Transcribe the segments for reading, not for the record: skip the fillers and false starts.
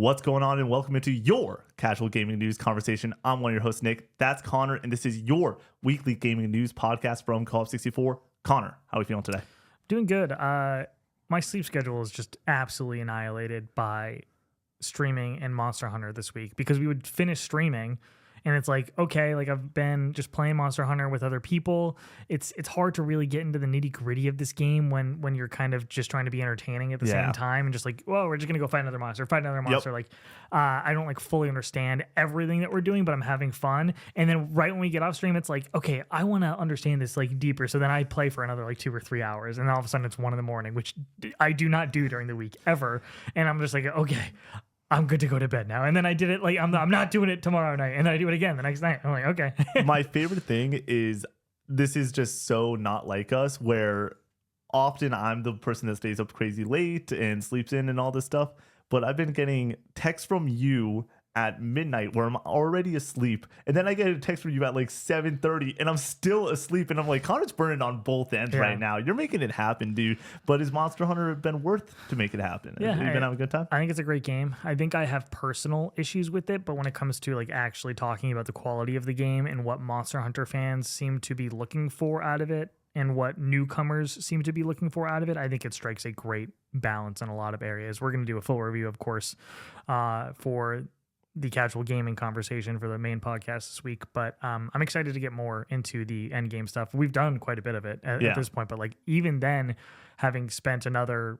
What's going on, and welcome into your casual gaming news conversation. I'm one of your hosts, Nick. That's Connor, and this is your weekly gaming news podcast from Call of 64. Connor, how are we feeling today? Doing good. My sleep schedule is just absolutely annihilated by streaming and Monster Hunter this week because we would finish streaming and it's like, okay, like I've been just playing Monster Hunter with other people. It's hard to really get into the nitty gritty of this game when you're kind of just trying to be entertaining at the same time and just like, well, we're just going to go fight another monster. Like, I don't like fully understand everything that we're doing, but I'm having fun. And then right when we get off stream, it's like, okay, I want to understand this like deeper. So then I play for another like 2 or 3 hours. And then all of a sudden it's 1 a.m, which I do not do during the week ever. And I'm just like, okay, I'm good to go to bed now. And then I did it like, I'm not doing it tomorrow night. And then I do it again the next night. I'm like, okay. My favorite thing is this is just so not like us, where often I'm the person that stays up crazy late and sleeps in and all this stuff. But I've been getting texts from you at midnight where I'm already asleep, and then I get a text from you at like 7:30 and I'm still asleep, and I'm like, Connor's burning on both ends right now. You're making it happen, dude. But has Monster Hunter been worth to make it happen? Yeah, Have you been having a good time? I think it's a great game. I think I have personal issues with it, but when it comes to like actually talking about the quality of the game and what Monster Hunter fans seem to be looking for out of it and what newcomers seem to be looking for out of it, I think it strikes a great balance in a lot of areas. We're going to do a full review, of course, for the casual gaming conversation for the main podcast this week, but I'm excited to get more into the end game stuff. We've done quite a bit of it at this point, but like even then, having spent another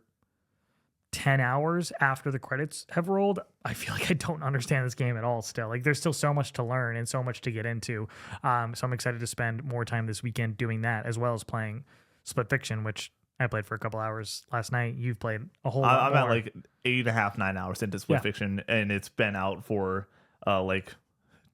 10 hours after the credits have rolled, I feel like I don't understand this game at all still. Like there's still so much to learn and so much to get into. So I'm excited to spend more time this weekend doing that, as well as playing Split Fiction, which I played for a couple hours last night. You've played a whole lot I'm more. at like 8.5, 9 hours into Split Fiction, and it's been out for like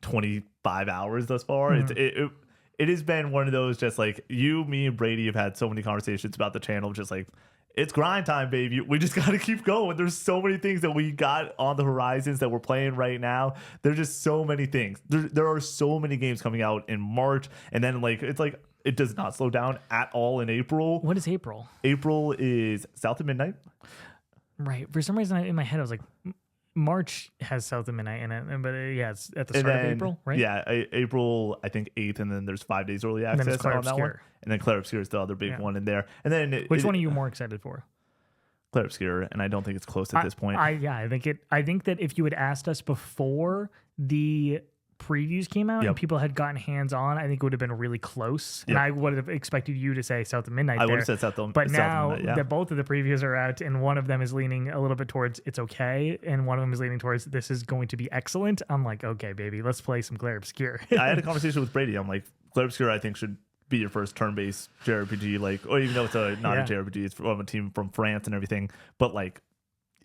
25 hours thus far. Mm-hmm. It has been one of those, just like you, me, and Brady have had so many conversations about the channel, just like, it's grind time, baby. We just got to keep going. There's so many things that we got on the horizons that we're playing right now. There's just so many things. There are so many games coming out in March, and then like it's like it does not slow down at all in April. What is April? April is South of Midnight. Right. For some reason in my head I was like, March has South of Midnight in it, but it's at the start of April, right? Yeah, April, I think 8th, and then there's 5 days early access on that one. And then Claire Obscure is the other big one in there. And then which one are you more excited for? Claire Obscure, and I don't think it's close at this point. I think that if you had asked us before the previews came out and people had gotten hands on, I think it would have been really close. And I would have expected you to say South of Midnight. I would have said South of Midnight. But now that both of the previews are out, and one of them is leaning a little bit towards it's okay, and one of them is leaning towards this is going to be excellent, I'm like, okay, baby, let's play some Claire Obscure. I had a conversation with Brady. I'm like, Claire Obscure, I think, should be your first turn-based JRPG, like, or even though it's not a JRPG, it's from a team from France and everything, but like,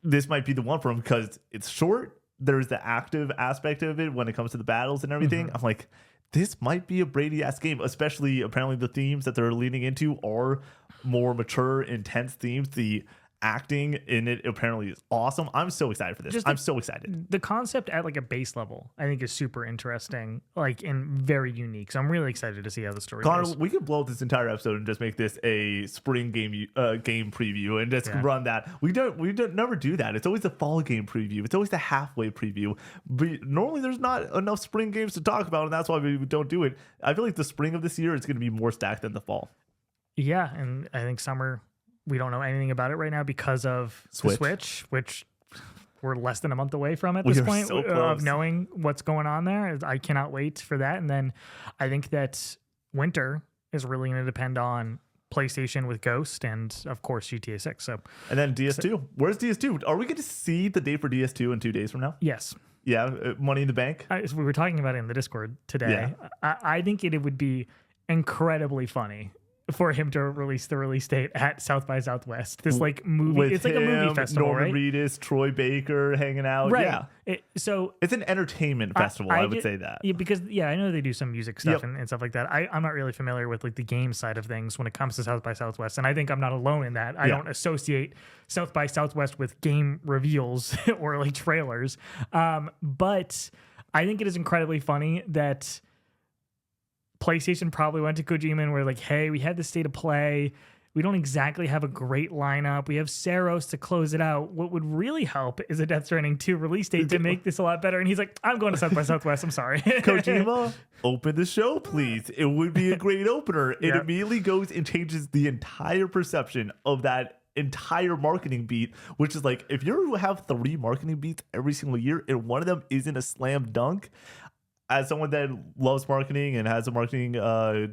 this might be the one for him because it's short. There's the active aspect of it when it comes to the battles and everything. Mm-hmm. I'm like, this might be a Brady-ass game, especially apparently the themes that they're leaning into are more mature, intense themes. The acting in it apparently is awesome. I'm so excited for this. I'm so excited. The concept at like a base level, I think, is super interesting, like, and very unique. So I'm really excited to see how the story goes. Connor, we could blow up this entire episode and just make this a spring game preview and just run that. We don't never do that. It's always the fall game preview. It's always the halfway preview. But normally there's not enough spring games to talk about, and that's why we don't do it. I feel like the spring of this year is going to be more stacked than the fall. Yeah, and I think summer, we don't know anything about it right now because of the Switch, which we're less than a month away from at this point of knowing what's going on there. I cannot wait for that. And then I think that winter is really going to depend on PlayStation with Ghost and, of course, GTA 6. So, and then DS2. Where's DS2? Are we going to see the date for DS2 in 2 days from now? Yes. Yeah, Money in the Bank? We were talking about it in the Discord today. Yeah. I think it would be incredibly funny for him to release the release date at South by Southwest. This like movie, with it's like a movie festival, Norman right? Reedus, Troy Baker hanging out. Right. Yeah. So it's an entertainment festival, I would say that. Yeah, because I know they do some music stuff and stuff like that. I'm not really familiar with like the game side of things when it comes to South by Southwest, and I think I'm not alone in that. I don't associate South by Southwest with game reveals or like trailers. But I think it is incredibly funny that PlayStation probably went to Kojima and were like, hey, we had this state of play. We don't exactly have a great lineup. We have Saros to close it out. What would really help is a Death Stranding 2 release date to make this a lot better. And he's like, I'm going to South by Southwest. I'm sorry. Kojima, open the show, please. It would be a great opener. It Yep. immediately goes and changes the entire perception of that entire marketing beat, which is like, if you have 3 marketing beats every single year and one of them isn't a slam dunk, as someone that loves marketing and has a marketing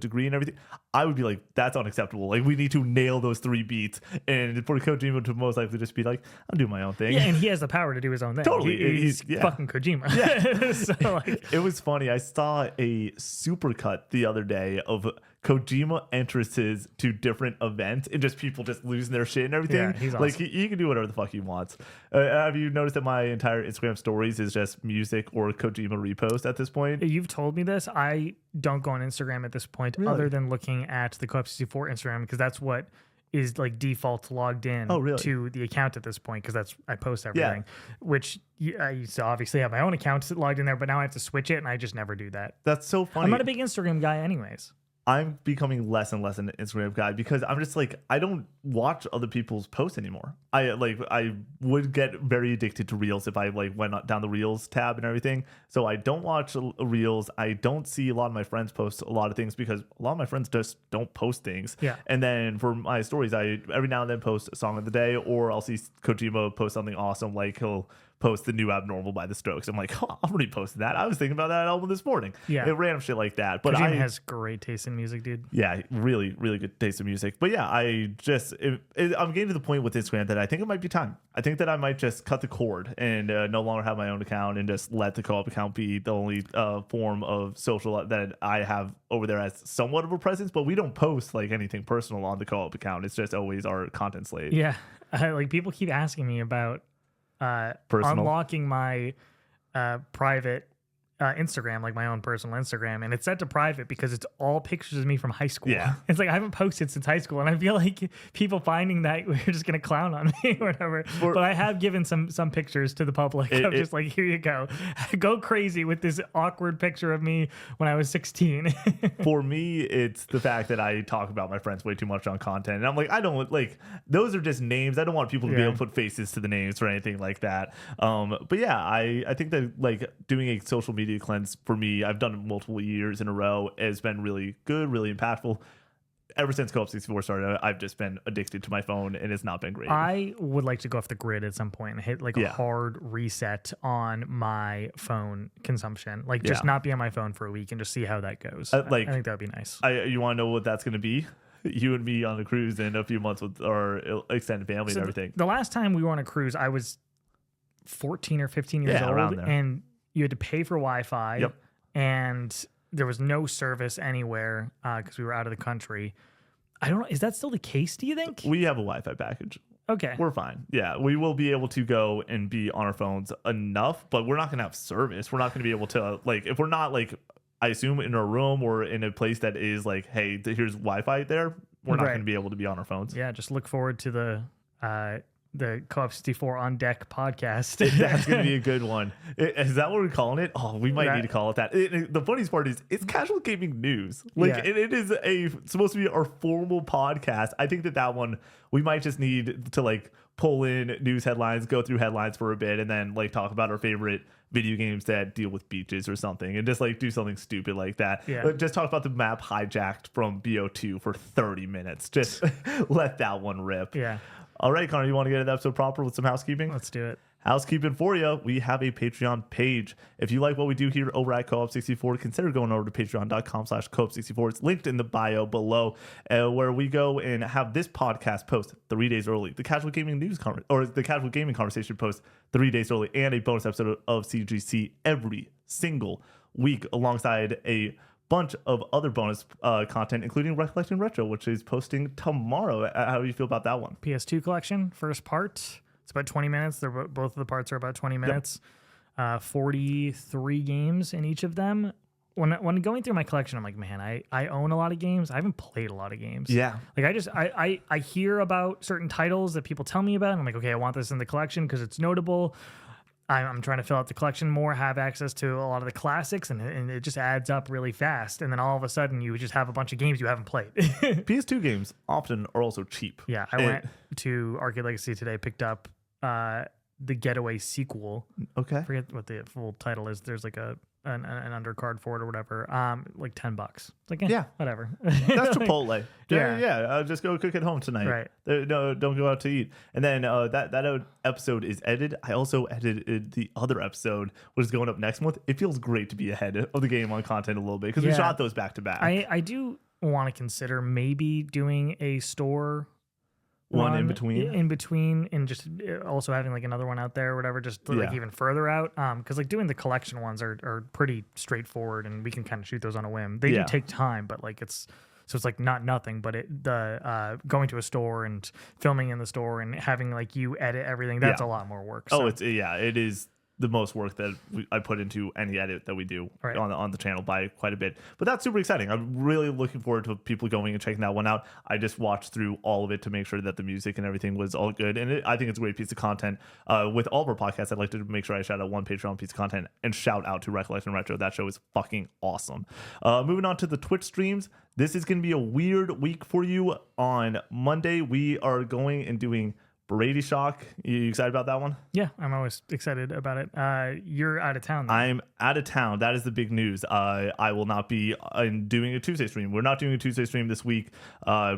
degree and everything, I would be like, that's unacceptable. Like, we need to nail those 3 beats. And for Kojima to most likely just be like, I'm doing my own thing. Yeah, and he has the power to do his own thing. Totally. He's Yeah. fucking Kojima. Yeah. So, like, It was funny. I saw a supercut the other day of Kojima entrances to different events and just people just losing their shit and everything. Yeah, he's like, awesome. he can do whatever the fuck he wants. Have you noticed that my entire Instagram stories is just music or Kojima repost at this point? you've told me this. I don't go on Instagram at this point Really? other than looking at the Co-op 64 Instagram because that's what is like default logged in Oh, really? to the account at this point because that's I post everything, which I used to obviously have my own account logged in there, but now I have to switch it and I just never do that. That's so funny. I'm not a big Instagram guy anyways. I'm becoming less and less an Instagram guy because I'm just like, I don't watch other people's posts anymore. I would get very addicted to Reels if I like went down the Reels tab and everything. So I don't watch Reels. I don't see a lot of my friends post a lot of things because a lot of my friends just don't post things. Yeah. And then for my stories, I every now and then post a song of the day, or I'll see Kojima post something awesome, like he'll post the new Abnormal by The Strokes. I'm like, oh, I've already posted that. I was thinking about that album this morning. Yeah. And random shit like that. But Kojima has great taste in music, dude. yeah, really, really good taste of music. But yeah, I'm getting to the point with Instagram that I think it might be time. I think that I might just cut the cord and no longer have my own account and just let the co-op account be the only form of social that I have over there as somewhat of a presence. But we don't post like anything personal on the co-op account. It's just always our content slate. Yeah. Like people keep asking me about Personal. unlocking my private Instagram, like my own personal Instagram, and it's set to private because it's all pictures of me from high school. Yeah. It's like I haven't posted since high school, and I feel like people finding that we're just gonna clown on me or whatever. But I have given some pictures to the public. I'm just like, here you go, go crazy with this awkward picture of me when I was 16. For me, it's the fact that I talk about my friends way too much on content. And I'm like, I don't like, those are just names. I don't want people to be able to put faces to the names or anything like that. But yeah, I think that like doing a social media cleanse for me, I've done it multiple years in a row, has been really good, really impactful. Ever since Co-op 64 started, I've just been addicted to my phone and it's not been great. I would like to go off the grid at some point and hit like a hard reset on my phone consumption. Like just not be on my phone for a week and just see how that goes. I think that would be nice. You want to know what that's going to be? You and me on a cruise in a few months with our extended family and everything. The last time we were on a cruise, I was 14 or 15 years old, and you had to pay for Wi-Fi, and there was no service anywhere because we were out of the country. I don't know. Is that still the case, do you think? We have a Wi-Fi package. Okay. We're fine. Yeah, we will be able to go and be on our phones enough, but we're not going to have service. We're not going to be able to, like, if we're not, like, I assume in a room or in a place that is like, hey, here's Wi-Fi there, we're not going to be able to be on our phones. Yeah, just look forward to the Co-op 64 on deck podcast. That's going to be a good one. Is that what we're calling it? Oh, we might need to call it that. The funniest part is it's casual gaming news. Like it is supposed to be our formal podcast. I think that one we might just need to like pull in news headlines, go through headlines for a bit, and then like talk about our favorite video games that deal with beaches or something, and just like do something stupid like that. Yeah. Just talk about the map hijacked from BO2 for 30 minutes. Just let that one rip. Yeah. All right, Connor, you want to get an episode proper with some housekeeping? Let's do it. Housekeeping for you. We have a Patreon page. If you like what we do here over at Co-op 64, consider going over to patreon.com/Co-op 64. It's linked in the bio below, where we go and have this podcast post 3 days early. The Casual Gaming News the Casual Gaming Conversation post 3 days early, and a bonus episode of CGC every single week, alongside a bunch of other bonus content, including Recollecting Retro, which is posting tomorrow. How do you feel about that one? PS2 collection, first part. It's about 20 minutes. Both of the parts are about 20 minutes. 43 games in each of them. When going through my collection, I'm like, man, I own a lot of games. I haven't played a lot of games. Yeah. Like I hear about certain titles that people tell me about. And I'm like, okay, I want this in the collection because it's notable. I'm trying to fill out the collection more, have access to a lot of the classics, and it just adds up really fast. And then all of a sudden, you just have a bunch of games you haven't played. PS2 games often are also cheap. Yeah, I went to Arcade Legacy today, picked up the Getaway sequel. Okay. I forget what the full title is. There's like an undercard for it or whatever. Like $10. It's like, Yeah. whatever. That's Chipotle. Yeah. Yeah. Just go cook at home tonight. Right. No, don't go out to eat. And then that episode is edited. I also edited the other episode, which is going up next month. It feels great to be ahead of the game on content a little bit because we shot those back to back. I do want to consider maybe doing a store one in between, and just also having like another one out there or whatever, just like even further out, because like doing the collection ones are pretty straightforward and we can kind of shoot those on a whim. They do take time, but like it's like not nothing, but the going to a store and filming in the store and having like you edit everything, that's a lot more work. So. It is the most work that I put into any edit that we do on the channel by quite a bit. But that's super exciting. I'm really looking forward to people going and checking that one out. I just watched through all of it to make sure that the music and everything was all good. And I think it's a great piece of content. With all of our podcasts, I'd like to make sure I shout out one Patreon piece of content and shout out to Recollection Retro. That show is fucking awesome. Moving on to the Twitch streams. This is going to be a weird week for you. On Monday, we are going and doing Brady Shock. You excited about that one? Yeah, I'm always excited about it. You're out of town, though. I'm out of town. That is the big news. I will not be doing a Tuesday stream. We're not doing a Tuesday stream this week.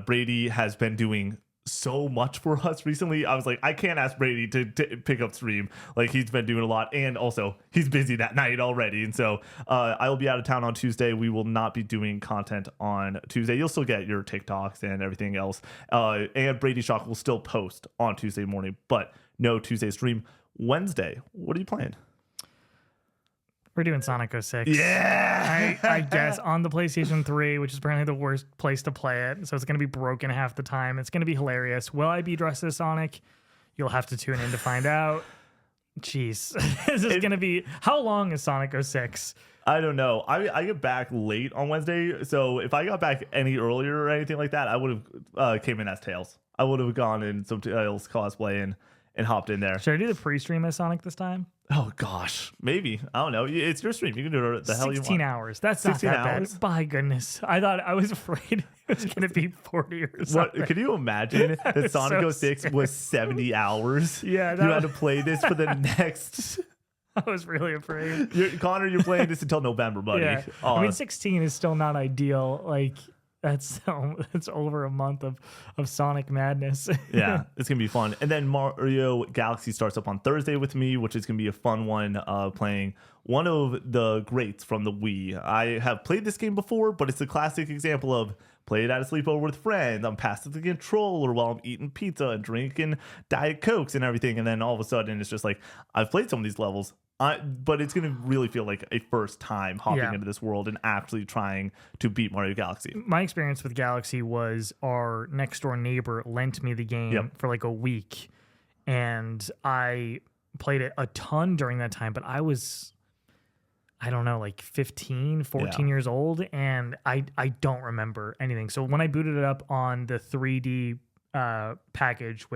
Brady has been doing so much for us recently. I was like, I can't ask Brady to pick up stream. Like, he's been doing a lot, and also he's busy that night already. And so I will be out of town on Tuesday. We will not be doing content on Tuesday. You'll still get your TikToks and everything else. And Brady Shock will still post on Tuesday morning, but no Tuesday stream. Wednesday, what are you playing? We're doing Sonic 06. Yeah! I guess on the PlayStation 3, which is apparently the worst place to play it. So it's going to be broken half the time. It's going to be hilarious. Will I be dressed as Sonic? You'll have to tune in to find out. Jeez. This is going to be... How long is Sonic 06? I don't know. I get back late on Wednesday. So if I got back any earlier or anything like that, I would have came in as Tails. I would have gone in some Tails cosplay and hopped in there. Should I do the pre-stream as Sonic this time? Oh, gosh. Maybe. I don't know. It's your stream. You can do it the hell you want. 16 hours. That's not that bad. By goodness. I was afraid it was going to be 40 or something. Can you imagine that Sonic 06 was 70 hours? Yeah. You had to play this for the next... I was really afraid. Connor, you're playing this until November, buddy. Yeah. I mean, 16 is still not ideal. Like... That's over a month of Sonic madness. Yeah, it's going to be fun. And then Mario Galaxy starts up on Thursday with me, which is going to be a fun one, playing one of the greats from the Wii. I have played this game before, but it's a classic example of play it at a sleepover with friends. I'm passing the controller while I'm eating pizza and drinking Diet Cokes and everything. And then all of a sudden, it's just like, I've played some of these levels. But it's going to really feel like a first time hopping into this world and actually trying to beat Mario Galaxy. My experience with Galaxy was our next door neighbor lent me the game for like a week. And I played it a ton during that time. But I was, I don't know, like 15, 14 years old. And I don't remember anything. So when I booted it up on the 3D package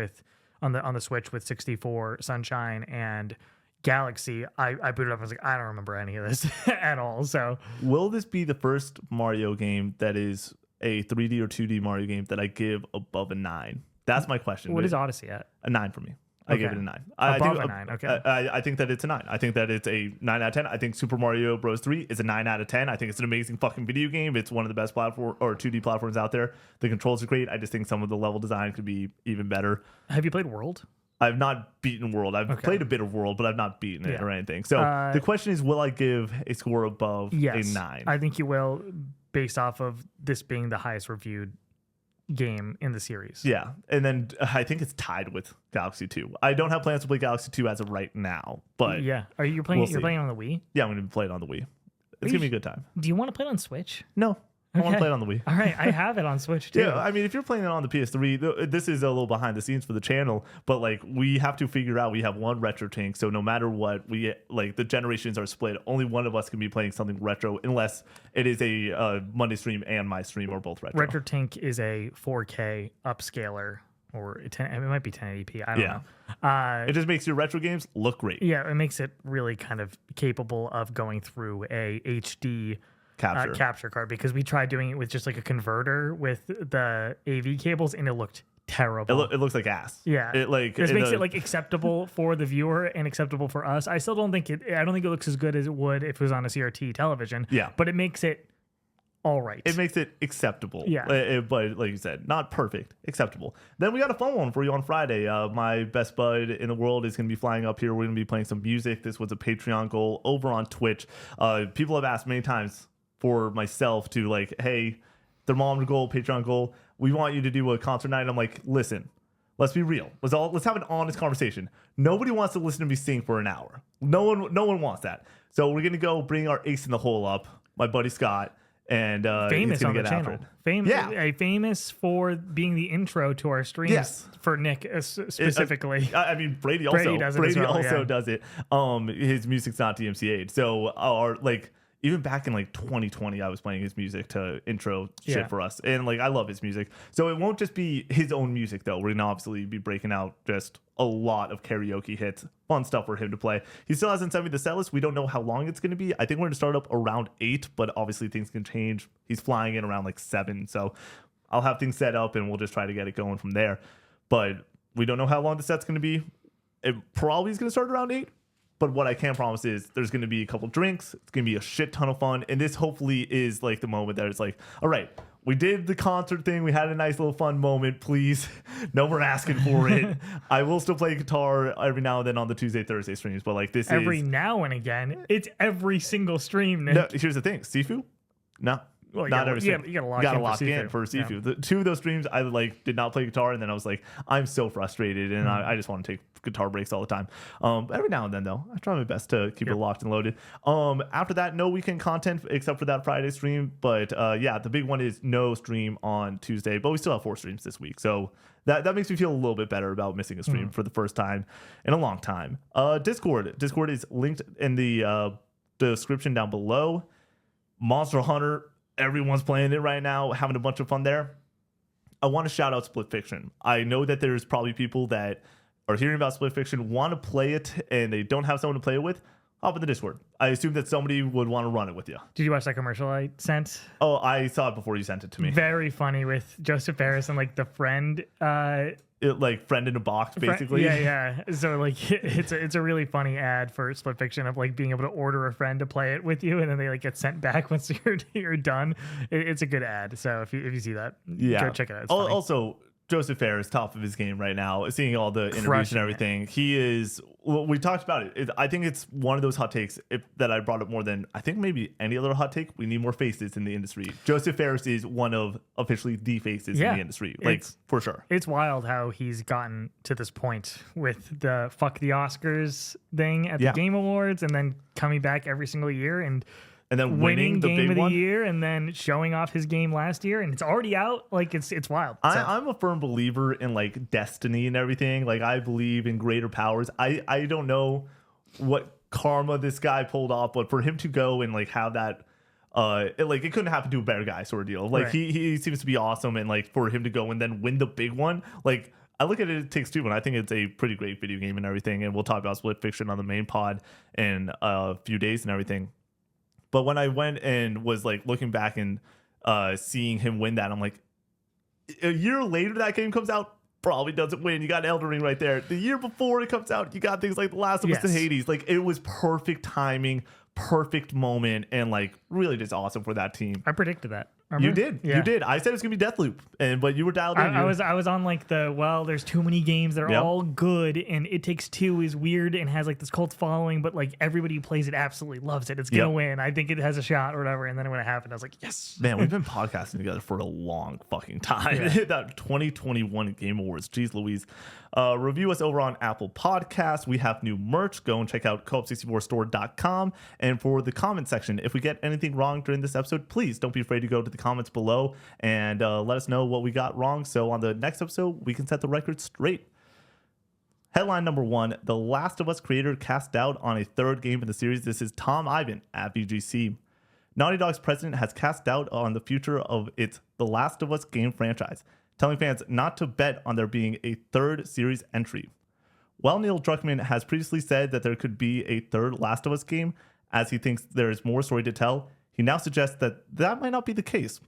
on the Switch with 64, Sunshine, and Galaxy, I booted up and was like, I don't remember any of this at all. So will this be the first Mario game that is a 3D or 2D Mario game that I give above a 9? That's my question. What is Odyssey at? A 9 for me. I give it a 9. Above a 9, okay. I think that it's a 9. I think that it's a 9 out of 10. I think Super Mario Bros. 3 is a 9 out of 10. I think it's an amazing fucking video game. It's one of the best platform or 2D platforms out there. The controls are great. I just think some of the level design could be even better. Have you played World? I've not beaten World. I've played a bit of World, but I've not beaten it or anything. So the question is, will I give a score above a 9? I think you will, based off of this being the highest reviewed game in the series. Yeah. And then I think it's tied with Galaxy 2. I don't have plans to play Galaxy 2 as of right now, but yeah. Are you playing? You're playing on the Wii? Yeah, I'm going to play it on the Wii. It's going to be a good time. Do you want to play it on Switch? No. I want to play it on the Wii. All right, I have it on Switch too. Yeah, I mean, if you're playing it on the PS3, this is a little behind the scenes for the channel, but like we have to figure out we have one retro tank, so no matter what, we like the generations are split. Only one of us can be playing something retro unless it is a Monday stream and my stream or both retro. Retro Tank is a 4K upscaler or it might be 1080p. I don't know. It just makes your retro games look great. Yeah, it makes it really kind of capable of going through a HD capture card, because we tried doing it with just like a converter with the AV cables, and it looked terrible. It looks like ass. Yeah, it makes it like acceptable for the viewer and acceptable for us. I still don't think I don't think it looks as good as it would if it was on a CRT television. Yeah, but it makes it all right. It makes it acceptable. Yeah. But like you said, not perfect, acceptable. Then we got a fun one for you on Friday. My best bud in the world is going to be flying up here. We're going to be playing some music. This was a Patreon goal over on Twitch. People have asked many times for myself to like, hey, thermometer goal, Patreon goal, we want you to do a concert night. I'm like, listen, let's be real. Let's have an honest conversation. Nobody wants to listen to me sing for an hour. No one wants that. So we're going to go bring our ace in the hole up, my buddy Scott. And famous he's gonna on the get channel. Famous for being the intro to our streams for Nick specifically. I mean, Brady also does it. Does it. His music's not DMCA'd. So our like even back in like 2020, I was playing his music to intro shit for us, and like I love his music. So it won't just be his own music though. We're gonna obviously be breaking out just a lot of karaoke hits, fun stuff for him to play. He still hasn't sent me the set list. We don't know how long it's going to be. I think we're going to start up around 8, but obviously things can change. He's flying in around like 7, so I'll have things set up and we'll just try to get it going from there. But we don't know how long the set's going to be. It probably is going to start around 8, but what I can promise is there's going to be a couple drinks. It's going to be a shit ton of fun, and this hopefully is like the moment that it's like, all right, we did the concert thing. We had a nice little fun moment. Please, no more asking for it. I will still play guitar every now and then on the Tuesday, Thursday streams, but like this every now and again. It's every single stream, Nick. No, here's the thing. Sifu? No. Well, not every stream. You gotta lock in for Sifu. The 2 of those streams, I like did not play guitar, and then I was like, I'm so frustrated, and I just want to take guitar breaks all the time. Every now and then, though, I try my best to keep it locked and loaded. After that, no weekend content except for that Friday stream. But yeah, the big one is no stream on Tuesday, but we still have 4 streams this week. So that makes me feel a little bit better about missing a stream for the first time in a long time. Discord is linked in the description down below. Monster Hunter, everyone's playing it right now, having a bunch of fun there. I want to shout out Split Fiction. I know that there's probably people that are hearing about Split Fiction, want to play it, and they don't have someone to play it with. Hop in the Discord. I assume that somebody would want to run it with you. Did you watch that commercial I sent? Oh, I saw it before you sent it to me. Very funny with Joseph Ferris and like the friend. Like friend in a box, basically. Yeah. So like it's a really funny ad for Split Fiction of like being able to order a friend to play it with you, and then they like get sent back once you're done. It's a good ad. So if you see that, go check it out. It's funny. Also, Joseph Ferris, top of his game right now, seeing all the interviews and everything. He is, well, we talked about it. I think it's one of those hot takes that I brought up more than, I think maybe any other hot take. We need more faces in the industry. Joseph Ferris is one of officially the faces in the industry. Like, for sure. It's wild how he's gotten to this point with the fuck the Oscars thing at the Game Awards, and then coming back every single year and then winning the game big of the year, and then showing off his game last year, and it's already out. Like it's wild. I'm a firm believer in like destiny and everything. Like I believe in greater powers. I don't know what karma this guy pulled off, but for him to go and like have that, it couldn't happen to a better guy sort of deal. Like he seems to be awesome, and like for him to go and then win the big one, like. I look at It Takes Two, and I think it's a pretty great video game and everything. And we'll talk about Split Fiction on the main pod in a few days and everything. But when I went and was like looking back and seeing him win that, I'm like, a year later that game comes out, probably doesn't win. You got Elden Ring right there. The year before it comes out, you got things like The Last of Us and Hades. Like it was perfect timing, perfect moment, and like really just awesome for that team. I predicted that. Remember? You did. Yeah. You did. I said it was gonna be Deathloop, but you were dialed in. I was on like there's too many games. They're all good, and It Takes Two is weird and has like this cult following, but like everybody who plays it absolutely loves it. It's gonna win. I think it has a shot or whatever. And then when it happened, I was like, yes. Man, we've been podcasting together for a long fucking time. That 2021 Game Awards. Jeez Louise. Review us over on Apple Podcasts. We have new merch. Go and check out co-op64store.com. And for the comment section, if we get anything wrong during this episode, please don't be afraid to go to the comments below and let us know what we got wrong. So on the next episode, we can set the record straight. Headline number 1, The Last of Us creator cast doubt on a third game in the series. This is Tom Ivan at VGC. Naughty Dog's president has cast doubt on the future of its The Last of Us game franchise. telling fans not to bet on there being a third series entry. While Neil Druckmann has previously said that there could be a third Last of Us game, as he thinks there is more story to tell, he now suggests that that might not be the case.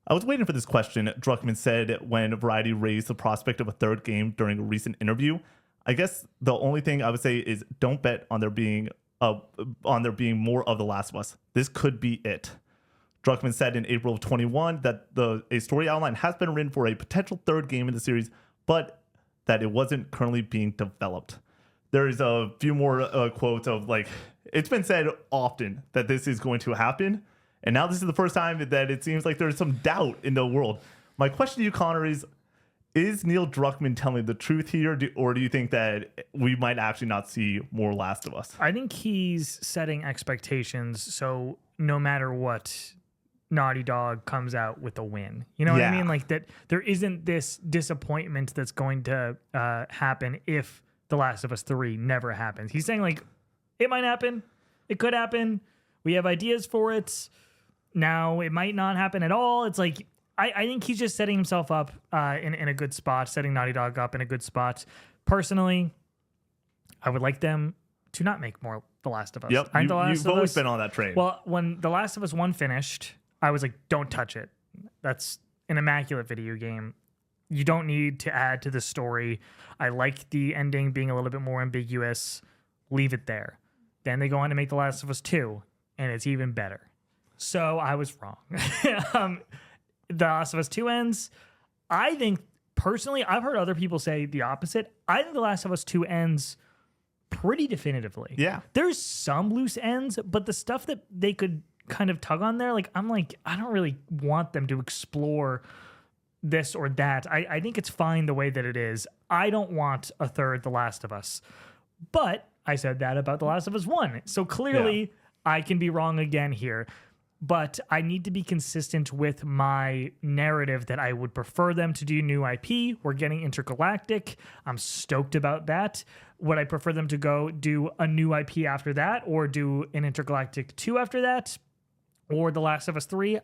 I was waiting for this question, Druckmann said when Variety raised the prospect of a third game during a recent interview. I guess the only thing I would say is don't bet on there being more of The Last of Us. This could be it. Druckmann said in April of 21 that a story outline has been written for a potential third game in the series, but that it wasn't currently being developed. There's a few more quotes of like, it's been said often that this is going to happen, and now this is the first time that it seems like there's some doubt in the world. My question to you, Connor, is Neil Druckmann telling the truth here, or do you think that we might actually not see more Last of Us? I think he's setting expectations, so no matter what, Naughty Dog comes out with a win. You know what I mean? Like that there isn't this disappointment that's going to happen if The Last of Us 3 never happens. He's saying like, it might happen. It could happen. We have ideas for it. Now it might not happen at all. It's like, I think he's just setting himself up in a good spot, setting Naughty Dog up in a good spot. Personally, I would like them to not make more The Last of Us. Yep, you've always been on that train. Well, when The Last of Us 1 finished, I was like, don't touch it. That's an immaculate video game. You don't need to add to the story. I like the ending being a little bit more ambiguous. Leave it there. Then they go on to make The Last of Us 2, and it's even better. So I was wrong. The Last of Us 2 ends. I think, personally, I've heard other people say the opposite. I think The Last of Us 2 ends pretty definitively. Yeah. There's some loose ends, but the stuff that they could kind of tug on there, like, I'm like, I don't really want them to explore this or that. I think it's fine the way that it is. I don't want a third The Last of Us. But I said that about The Last of Us 1. So clearly I can be wrong again here. But I need to be consistent with my narrative that I would prefer them to do new IP. We're getting Intergalactic. I'm stoked about that. Would I prefer them to go do a new IP after that, or do an Intergalactic 2 after that, or The Last of Us 3?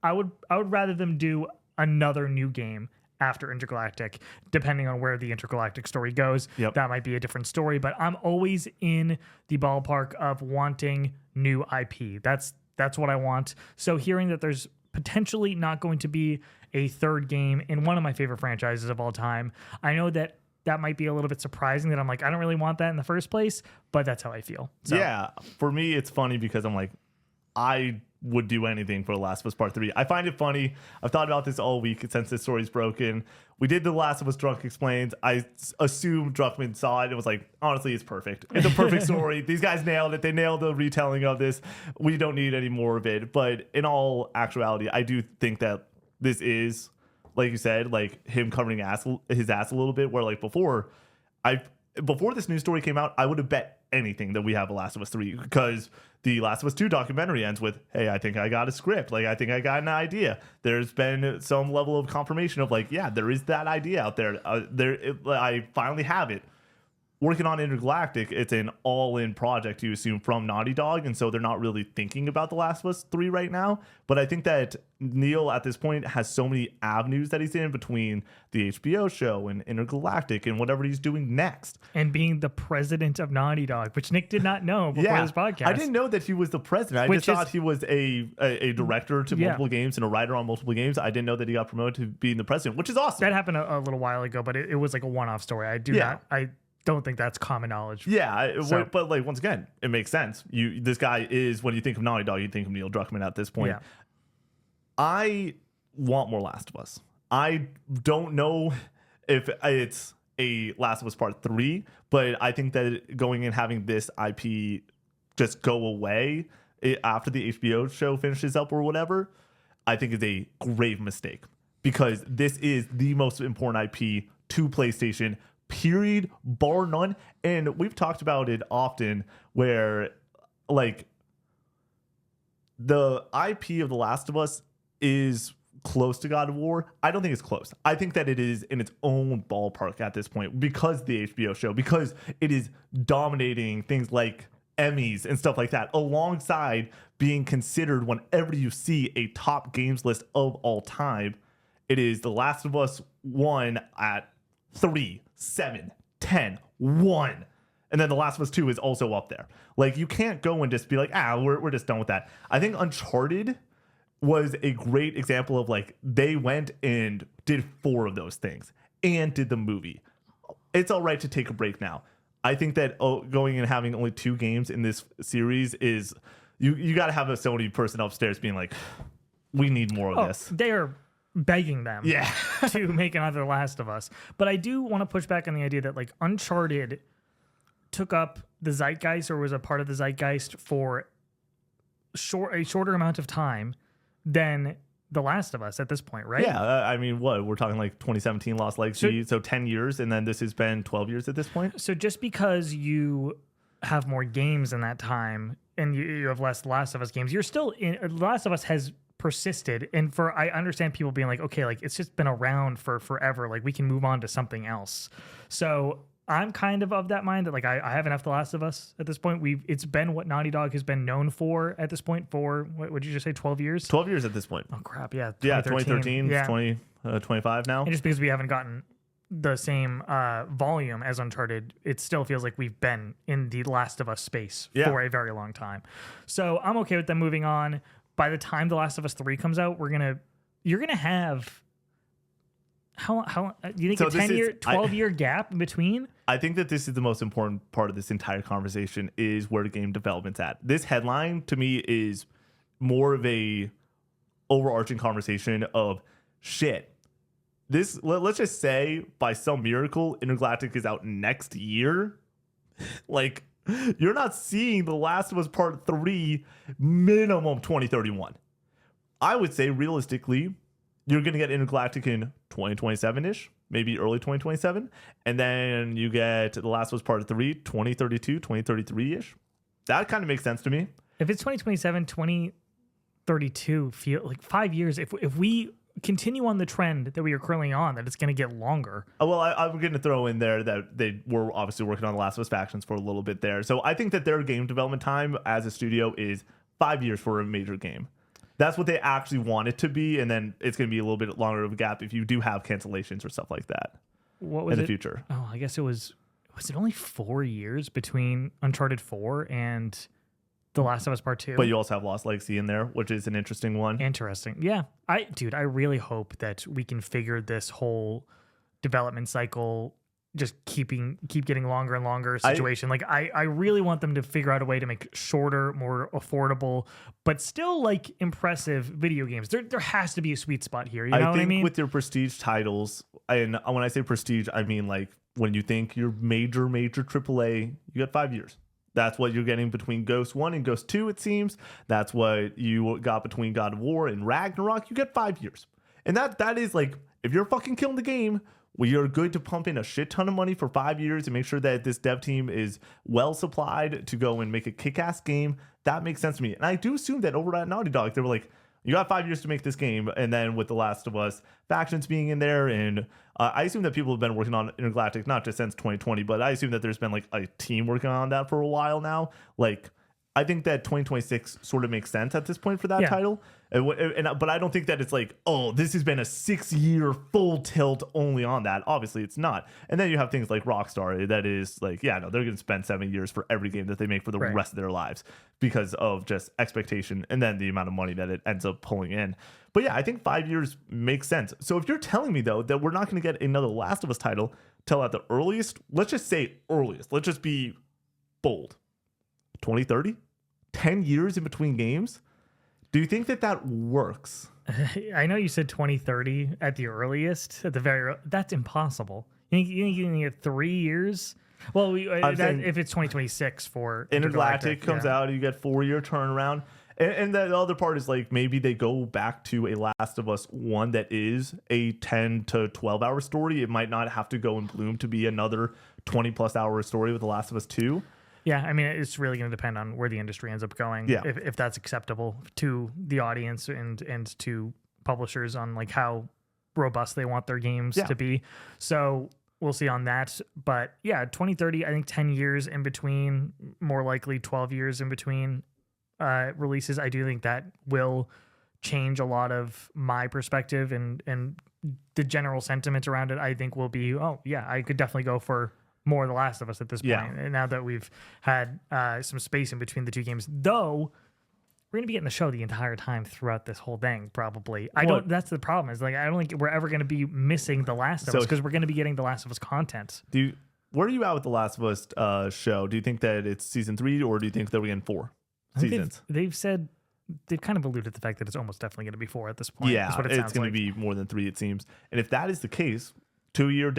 I would rather them do another new game after Intergalactic, depending on where the Intergalactic story goes. Yep. That might be a different story, but I'm always in the ballpark of wanting new IP. That's what I want. So hearing that there's potentially not going to be a third game in one of my favorite franchises of all time, I know that might be a little bit surprising that I'm like, I don't really want that in the first place, but that's how I feel. So. Yeah, for me, it's funny because I'm like, I would do anything for The Last of Us Part 3. I find it funny. I've thought about this all week since this story's broken. We did The Last of Us Drunk Explains. I assume Druckmann saw it and was like, honestly, it's perfect. It's a perfect story. These guys nailed it. They nailed the retelling of this. We don't need any more of it. But in all actuality, I do think that this is, like you said, like him covering his ass a little bit, where like before this news story came out, I would have bet anything that we have a Last of Us 3, because the Last of Us 2 documentary ends with, hey, I think I got a script. Like, I think I got an idea. There's been some level of confirmation of like, yeah, there is that idea out there. I finally have it. Working on Intergalactic, it's an all-in project, you assume, from Naughty Dog, and so they're not really thinking about The Last of Us 3 right now. But I think that Neil, at this point, has so many avenues that he's in between the HBO show and Intergalactic and whatever he's doing next. And being the president of Naughty Dog, which Nick did not know before this podcast. I didn't know that he was the president. I just thought he was a director to multiple games and a writer on multiple games. I didn't know that he got promoted to being the president, which is awesome. That happened a little while ago, but it was like a one-off story. I don't think that's common knowledge. But like, once again, it makes sense. This guy is, when you think of Naughty Dog, you think of Neil Druckmann at this point. I want more Last of Us. I don't know if it's a Last of Us Part 3, but I think that going and having this IP just go away after the HBO show finishes up or whatever, I think is a grave mistake, because this is the most important IP to PlayStation, period, bar none. And we've talked about it often, where like the IP of The Last of Us is close to God of War. I don't think it's close. I think that it is in its own ballpark at this point, because the HBO show, because it is dominating things like Emmys and stuff like that, alongside being considered whenever you see a top games list of all time. It is The Last of Us 1 at 3, 7, 10, 1. And then The Last of Us 2 is also up there. Like, you can't go and just be like, we're just done with that. I think Uncharted was a great example of, like, they went and did 4 of those things and did the movie. It's all right to take a break now. I think that going and having only 2 games in this series is, you got to have a Sony person upstairs being like, we need more of this. They are begging them to make another Last of Us. But I do want to push back on the idea that, like, Uncharted took up the zeitgeist, or was a part of the zeitgeist for a shorter amount of time than The Last of Us at this point, right? Yeah, I mean, what? We're talking like 2017 Lost Legacy, so 10 years, and then this has been 12 years at this point? So just because you have more games in that time and you have less Last of Us games, you're still in... The Last of Us has persisted, and I understand people being like, okay, like, it's just been around for forever, like, we can move on to something else. So I'm kind of that mind that, like, I have enough The Last of Us at this point. It's been what Naughty Dog has been known for at this point for, what would you just say, 12 years? 12 years at this point. Oh, crap, yeah. 2013, yeah. 25 now. And just because we haven't gotten the same volume as Uncharted, it still feels like we've been in the Last of Us space for a very long time. So I'm okay with them moving on. By the time The Last of Us 3 comes out, you're gonna have how you think, so a 10-year, 12-year gap in between? I think that this is the most important part of this entire conversation, is where the game development's at. This headline to me is more of a overarching conversation of shit. Let's just say by some miracle, Intergalactic is out next year. Like, you're not seeing The Last of Us Part 3 minimum 2031. I would say realistically, you're going to get Intergalactic in 2027-ish, maybe early 2027. And then you get The Last of Us Part 3, 2032, 2033-ish. That kind of makes sense to me. If it's 2027, 2032, feel like 5 years. If we continue on the trend that we are currently on, that it's going to get longer. Well, I'm going to throw in there that they were obviously working on The Last of Us Factions for a little bit there. So I think that their game development time as a studio is 5 years for a major game. That's what they actually want it to be, and then it's going to be a little bit longer of a gap if you do have cancellations or stuff like that. What was in the future? Oh, I guess it was it only 4 years between Uncharted 4 and The Last of Us Part 2? But you also have Lost Legacy in there, which is an interesting one. Interesting. Yeah. I really hope that we can figure this whole development cycle just keep getting longer and longer situation. I really want them to figure out a way to make shorter, more affordable, but still, like, impressive video games. There has to be a sweet spot here. You know what I mean? With your prestige titles, and when I say prestige, I mean, like, when you think your major AAA, you got 5 years. That's what you're getting between Ghost 1 and Ghost 2, it seems. That's what you got between God of War and Ragnarok. You get 5 years. And that is, like, if you're fucking killing the game, well, you're good to pump in a shit ton of money for 5 years and make sure that this dev team is well supplied to go and make a kick-ass game. That makes sense to me. And I do assume that over at Naughty Dog, they were like, you got 5 years to make this game. And then with The Last of Us Factions being in there, and I assume that people have been working on Intergalactic not just since 2020, but I assume that there's been, like, a team working on that for a while now. Like, I think that 2026 sort of makes sense at this point for that title. But I don't think that it's like, oh, this has been a 6-year full tilt only on that. Obviously, it's not. And then you have things like Rockstar that is like, yeah, no, they're going to spend 7 years for every game that they make for the rest of their lives because of just expectation and then the amount of money that it ends up pulling in. But yeah, I think 5 years makes sense. So if you're telling me, though, that we're not going to get another Last of Us title till at the earliest, let's just say earliest. Let's just be bold. 2030? 10 years in between games? Do you think that works? I know you said 2030 at the earliest, at the very... That's impossible. You think you can get 3 years? Well, if it's 2026 for... Intergalactic comes out, you get 4-year turnaround. And the other part is, like, maybe they go back to a Last of Us 1 that is a 10 to 12 hour story. It might not have to go and bloom to be another 20 plus hour story with The Last of Us 2. Yeah, I mean, it's really going to depend on where the industry ends up going. Yeah. If that's acceptable to the audience and to publishers on, like, how robust they want their games to be. So we'll see on that. But yeah, 2030, I think 10 years in between, more likely 12 years in between releases. I do think that will change a lot of my perspective and the general sentiment around it. I think will be, oh yeah, I could definitely go for more of The Last of Us at this point. And now that we've had some space in between the two games, though we're gonna be getting the show the entire time throughout this whole thing. Probably, I don't. That's the problem. Is like I don't think we're ever gonna be missing The Last of Us because we're gonna be getting The Last of Us content. Where are you at with The Last of Us show? Do you think that it's season 3, or do you think that we're getting 4 seasons? They've said. They've kind of alluded to the fact that it's almost definitely going to be 4 at this point. Yeah, that's what it's going to be more than 3, it seems. And if that is the case, 2-year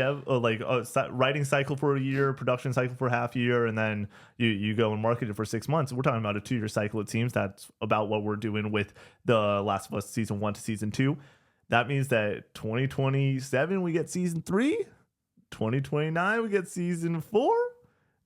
writing cycle for a year, production cycle for half year, and then you go and market it for 6 months. We're talking about a 2-year cycle, it seems. That's about what we're doing with The Last of Us season 1 to season 2. That means that 2027 we get season 3, 2029 we get season 4,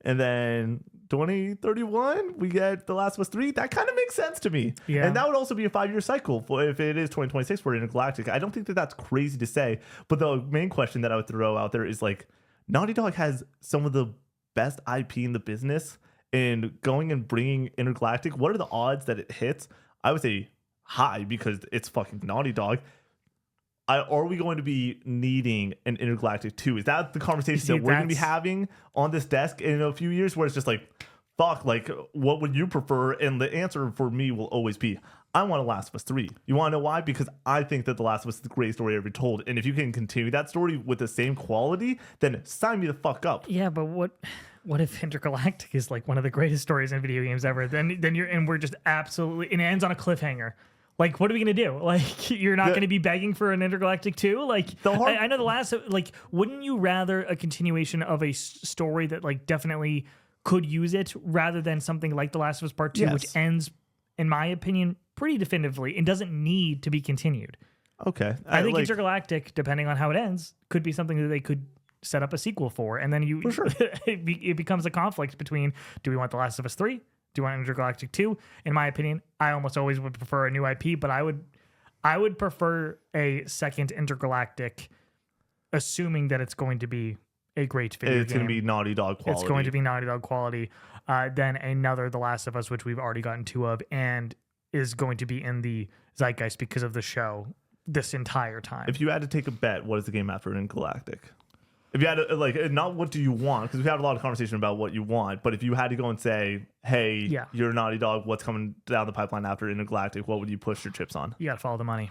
and then 2031 we get The Last of Us 3. That kind of makes sense to me. Yeah. And that would also be a 5-year cycle if it is 2026 for Intergalactic. I don't think that that's crazy to say, but the main question that I would throw out there is like, Naughty Dog has some of the best IP in the business, and going and bringing Intergalactic, what are the odds that it hits? I would say high, because it's fucking Naughty Dog. Are we going to be needing an Intergalactic 2? Is that the conversation that we're going to be having on this desk in a few years, where it's just like, fuck, like, what would you prefer? And the answer for me will always be, I want a Last of Us 3. You want to know why? Because I think that The Last of Us is the greatest story ever told. And if you can continue that story with the same quality, then sign me the fuck up. Yeah, but what if Intergalactic is like one of the greatest stories in video games ever? Then we're just absolutely, and it ends on a cliffhanger. Like, what are we going to do? Like, you're not going to be begging for an Intergalactic 2? Like, I know wouldn't you rather a continuation of a story that, like, definitely could use it rather than something like The Last of Us Part 2, which ends, in my opinion, pretty definitively and doesn't need to be continued? Okay. I think Intergalactic, depending on how it ends, could be something that they could set up a sequel for. And then it becomes a conflict between, do we want The Last of Us 3? Do you want Intergalactic 2? In my opinion, I almost always would prefer a new IP, but I would prefer a second Intergalactic, assuming that it's going to be a great video game. It's going to be Naughty Dog quality. It's going to be Naughty Dog quality. Then another The Last of Us, which we've already gotten 2 of, and is going to be in the zeitgeist because of the show this entire time. If you had to take a bet, what is the game after Intergalactic? If you had to, like, not what do you want, because we've had a lot of conversation about what you want, but if you had to go and say, hey, you're Naughty Dog, what's coming down the pipeline after Intergalactic, what would you push your chips on? You got to follow the money.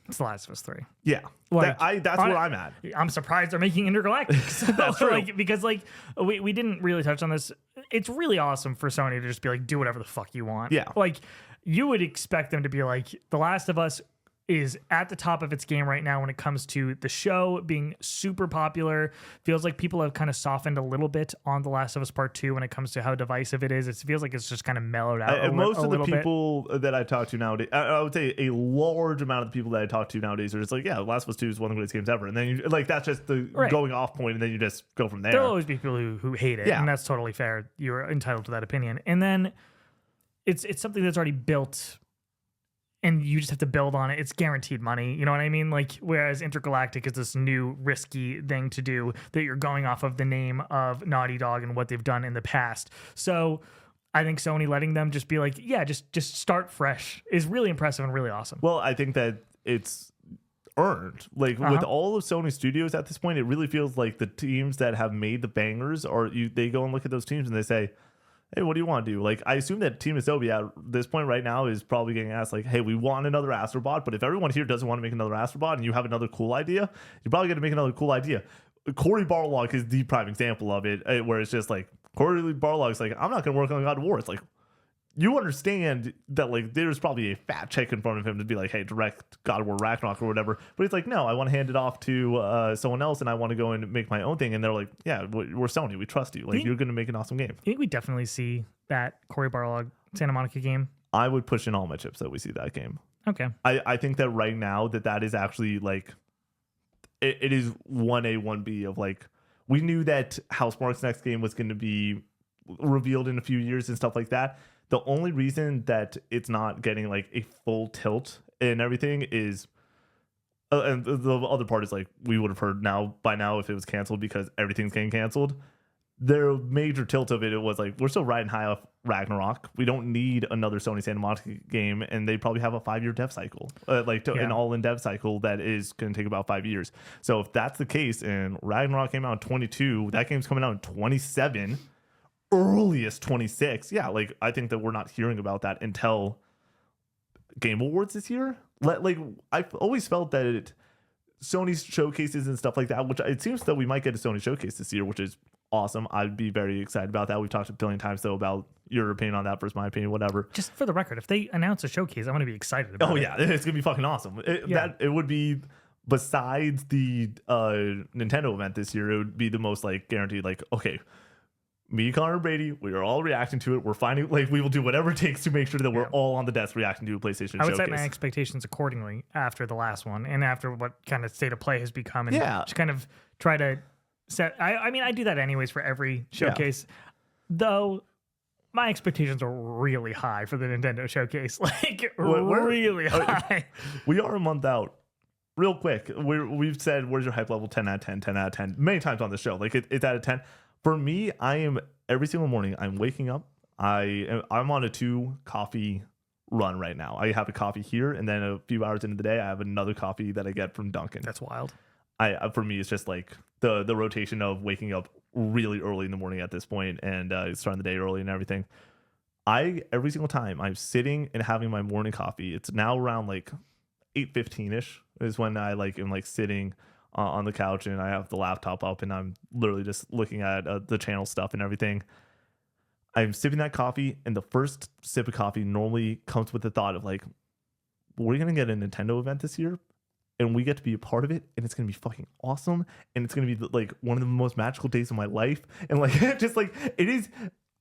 It's The Last of Us 3. Yeah. Like, that's where I'm at. I'm surprised they're making Intergalactic. So, that's true. Because we didn't really touch on this. It's really awesome for Sony to just be like, do whatever the fuck you want. Yeah. Like, you would expect them to be like, The Last of Us is at the top of its game right now when it comes to the show being super popular. Feels like people have kind of softened a little bit on The Last of Us Part 2 when it comes to how divisive it is. It feels like it's just kind of mellowed out most of the people that I talk to nowadays, I would say a large amount of the people that I talk to nowadays are just like, yeah, The Last of Us 2 is one of the greatest games ever. And then you, like, that's just the going off point, and then you just go from there. There'll always be people who hate it, and that's totally fair. You're entitled to that opinion. And then it's something that's already built, and you just have to build on it. It's guaranteed money. You know what I mean? Like, whereas Intergalactic is this new risky thing to do that you're going off of the name of Naughty Dog and what they've done in the past. So I think Sony letting them just be like, yeah, just start fresh is really impressive and really awesome. Well, I think that it's earned. Like, with all of Sony studios at this point, it really feels like the teams that have made the bangers they go and look at those teams and they say, hey, what do you want to do? Like, I assume that Team Asobi at this point right now is probably getting asked, like, hey, we want another Astrobot, but if everyone here doesn't want to make another Astrobot and you have another cool idea, you're probably going to make another cool idea. Cory Barlog is the prime example of it, where it's just like, Cory Barlog's like, I'm not going to work on God of War. It's like, you understand that, like, there's probably a fat check in front of him to be like, hey, direct God of War Ragnarok or whatever. But he's like, no, I want to hand it off to someone else, and I want to go and make my own thing. And they're like, yeah, we're Sony. We trust you. Like, you're going to make an awesome game. I think we definitely see that Cory Barlog Santa Monica game. I would push in all my chips that we see that game. Okay. I think that right now that is actually, like, it is 1A, 1B of, like, we knew that Housemarque's next game was going to be revealed in a few years and stuff like that. The only reason that it's not getting, like, a full tilt and everything is, and the other part is, like, we would have heard by now if it was canceled because everything's getting canceled. their major tilt of it was like, we're still riding high off Ragnarok. We don't need another Sony Santa Monica game, and they probably have a 5-year dev cycle, an all-in dev cycle that is going to take about 5 years. So if that's the case, and Ragnarok came out in 22, that game's coming out in 27, earliest 26. Yeah, like I think that we're not hearing about that until Game Awards this year. Like I've always felt that Sony's showcases and stuff like that, which it seems that we might get a Sony showcase this year, which is awesome. I'd be very excited about that. We've talked a billion times though about your opinion on that versus my opinion, whatever. Just for the record, if they announce a showcase, I'm going to be excited about it. Oh yeah, it's gonna be fucking awesome. It would be, besides the Nintendo event this year, it would be the most like guaranteed. Like, okay, me, Connor, and Brady, we are all reacting to it. We're finding, like, we will do whatever it takes to make sure that we're all on the desk reacting to a PlayStation I would showcase. set my expectations accordingly after the last one and after what kind of state of play has become, and just kind of try to set. I mean, I do that anyways for every showcase, though. My expectations are really high for the Nintendo showcase, like really high. We are a month out. Real quick, we've said, where's your hype level? 10 out of 10, 10 out of 10, many times on the show. Like it's out of 10. For me, I am every single morning. I'm waking up. I'm on a 2 coffee run right now. I have a coffee here, and then a few hours into the day, I have another coffee that I get from Dunkin'. That's wild. For me, it's just like the rotation of waking up really early in the morning at this point and starting the day early and everything. Every single time I'm sitting and having my morning coffee, it's now around like 8:15ish is when I am sitting on the couch and I have the laptop up and I'm literally just looking at the channel stuff and everything. I'm sipping that coffee, and the first sip of coffee normally comes with the thought of like, we're gonna get a Nintendo event this year, and we get to be a part of it, and it's gonna be fucking awesome, and it's gonna be like one of the most magical days of my life, and like just like it is.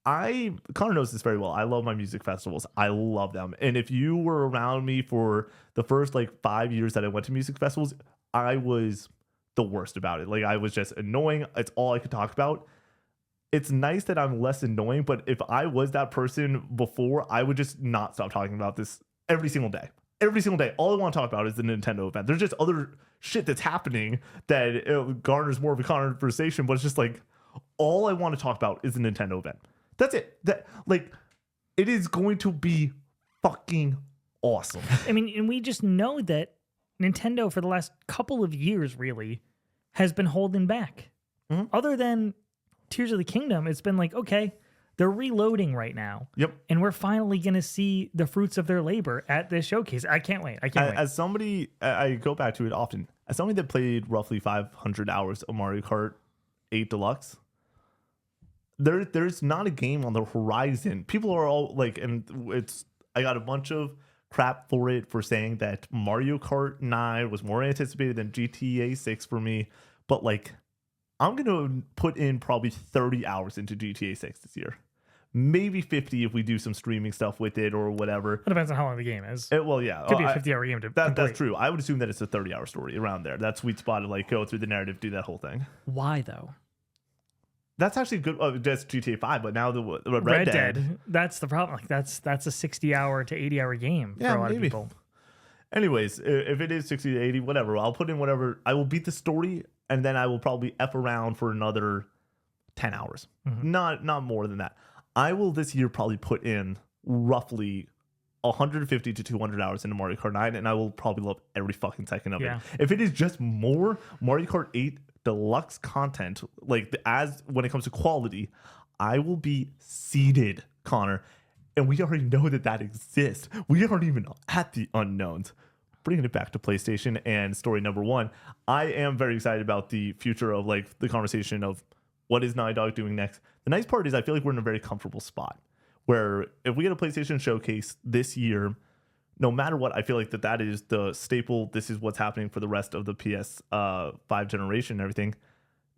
Connor knows this very well. I love my music festivals. I love them, and if you were around me for the first 5 years that I went to music festivals, I was the worst about it. Like I was just annoying. It's all I could talk about. It's nice that I'm less annoying, but if I was that person before, I would just not stop talking about this every single day. Every single day. All I want to talk about is the Nintendo event. There's just other shit that's happening that it garners more of a conversation, but it's just like, all I want to talk about is the Nintendo event. That's it. It is going to be fucking awesome. I mean, and we just know that Nintendo for the last couple of years really has been holding back. Mm-hmm. Other than Tears of the Kingdom, it's been like, okay, they're reloading right now. Yep. And we're finally going to see the fruits of their labor at this showcase. I can't wait. Wait. As somebody, I go back to it often. As somebody that played roughly 500 hours of Mario Kart 8 Deluxe, there's not a game on the horizon. People are all like, and I got a bunch of crap for it for saying that Mario Kart 9 was more anticipated than GTA 6 for me. But I'm going to put in probably 30 hours into GTA 6 this year. Maybe 50 if we do some streaming stuff with it or whatever. It depends on how long the game is. Well, yeah. Could be a 50-hour game to complete. That's true. I would assume that it's a 30-hour story around there. That sweet spot of go through the narrative, do that whole thing. Why, though? That's actually good. Just GTA 5, but now the Red Dead. That's the problem. That's a 60-hour to 80-hour game for a lot of people. Anyways, if it is 60 to 80, whatever, I'll put in whatever. I will beat the story, and then I will probably F around for another 10 hours. Mm-hmm. Not more than that. I will this year probably put in roughly 150 to 200 hours into Mario Kart 9, and I will probably love every fucking second of it. If it is just more Mario Kart 8 Deluxe content, as when it comes to quality, I will be seated, Connor. And we already know that exists. We aren't even at the unknowns. Bringing it back to PlayStation and story number 1, I am very excited about the future of the conversation of what is Naughty Dog doing next. The nice part is I feel like we're in a very comfortable spot where if we get a PlayStation showcase this year, no matter what, I feel like that is the staple. This is what's happening for the rest of the PS5 generation and everything.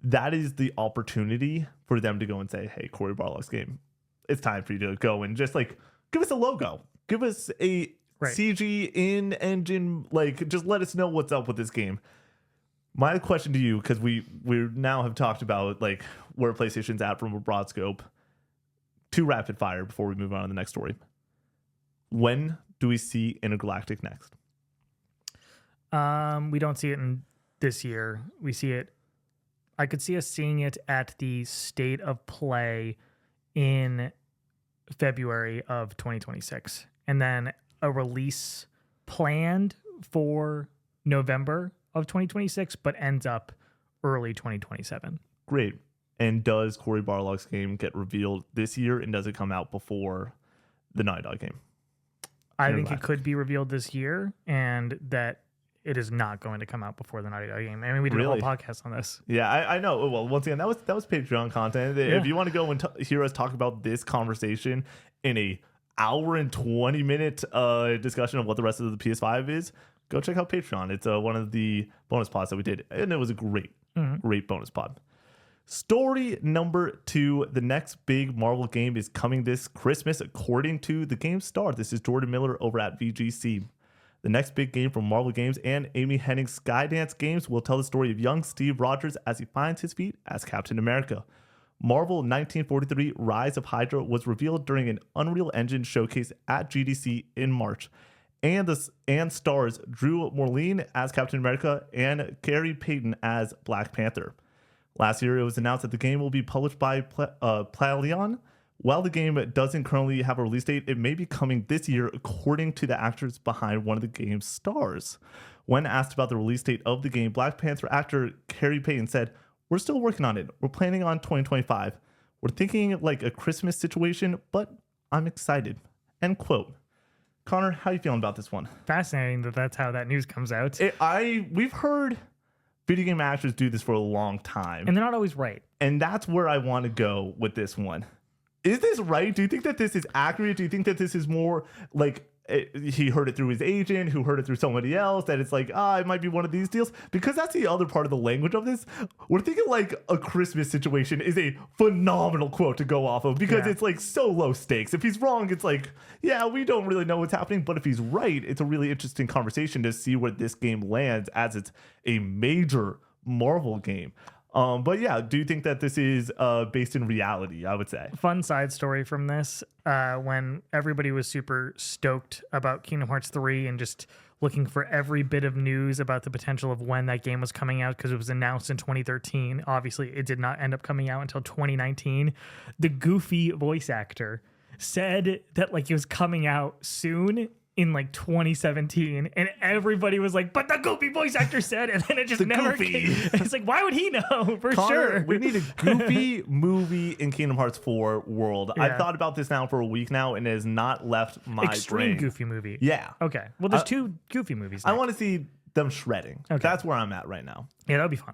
That is the opportunity for them to go and say, hey, Cory Barlog's game, it's time for you to go and just give us a logo. Give us a CG in-engine, just let us know what's up with this game. My question to you, because we now have talked about where PlayStation's at from a broad scope, 2 rapid fire before we move on to the next story. When do we see Intergalactic next? We don't see it in this year. We see it I could see us seeing it at the State of Play in February of 2026, and then a release planned for November of 2026, but ends up early 2027. Great. And does Cory Barlog's game get revealed this year, and does it come out before the Naughty Dog game? I think it could be revealed this year, and that it is not going to come out before the Naughty Dog game. I mean, we did a whole podcast on this. Yeah, I know. Well, once again, that was Patreon content. Yeah. If you want to go and hear us talk about this conversation in a hour and 20-minute discussion of what the rest of the PS5 is, go check out Patreon. It's one of the bonus pods that we did, and it was a great bonus pod. Story number 2, the next big Marvel game is coming this Christmas, according to the Game Star. This is Jordan Miller over at VGC. The next big game from Marvel Games and Amy Hennig's Skydance Games will tell the story of young Steve Rogers as he finds his feet as Captain America. Marvel 1943 Rise of Hydra was revealed during an Unreal Engine showcase at GDC in March, and stars Drew Morlene as Captain America and Gary Payton as Black Panther. Last year, it was announced that the game will be published by Plalion. While the game doesn't currently have a release date, it may be coming this year, according to the actors behind one of the game's stars. When asked about the release date of the game, Black Panther actor Gary Payton said, "We're still working on it. We're planning on 2025. We're thinking like a Christmas situation, but I'm excited." End quote. Connor, how are you feeling about this one? Fascinating that that's how that news comes out. We've heard video game actors do this for a long time, and they're not always right. And that's where I want to go with this one. Is this right? Do you think that this is accurate? Do you think that this is more like he heard it through his agent, who heard it through somebody else, that it's like, it might be one of these deals? Because that's the other part of the language of this. We're thinking like a Christmas situation is a phenomenal quote to go off of, because it's like so low stakes. If he's wrong, it's like, yeah, we don't really know what's happening. But if he's right, it's a really interesting conversation to see where this game lands, as it's a major Marvel game. But yeah, do you think that this is based in reality? I would say. Fun side story from this, when everybody was super stoked about Kingdom Hearts 3 and just looking for every bit of news about the potential of when that game was coming out, because it was announced in 2013. Obviously, it did not end up coming out until 2019. The Goofy voice actor said that like it was coming out soon in like 2017, and everybody was like, but the Goofy voice actor said, and then it just never came. It's like, why would he know? For Connor, sure. We need a Goofy movie in Kingdom Hearts 4 world. Yeah. I've thought about this now for a week now, and it has not left my Extreme brain. Goofy movie. Yeah. Okay. Well, there's 2 Goofy movies now. I want to see them shredding. Okay. That's where I'm at right now. Yeah, that would be fun.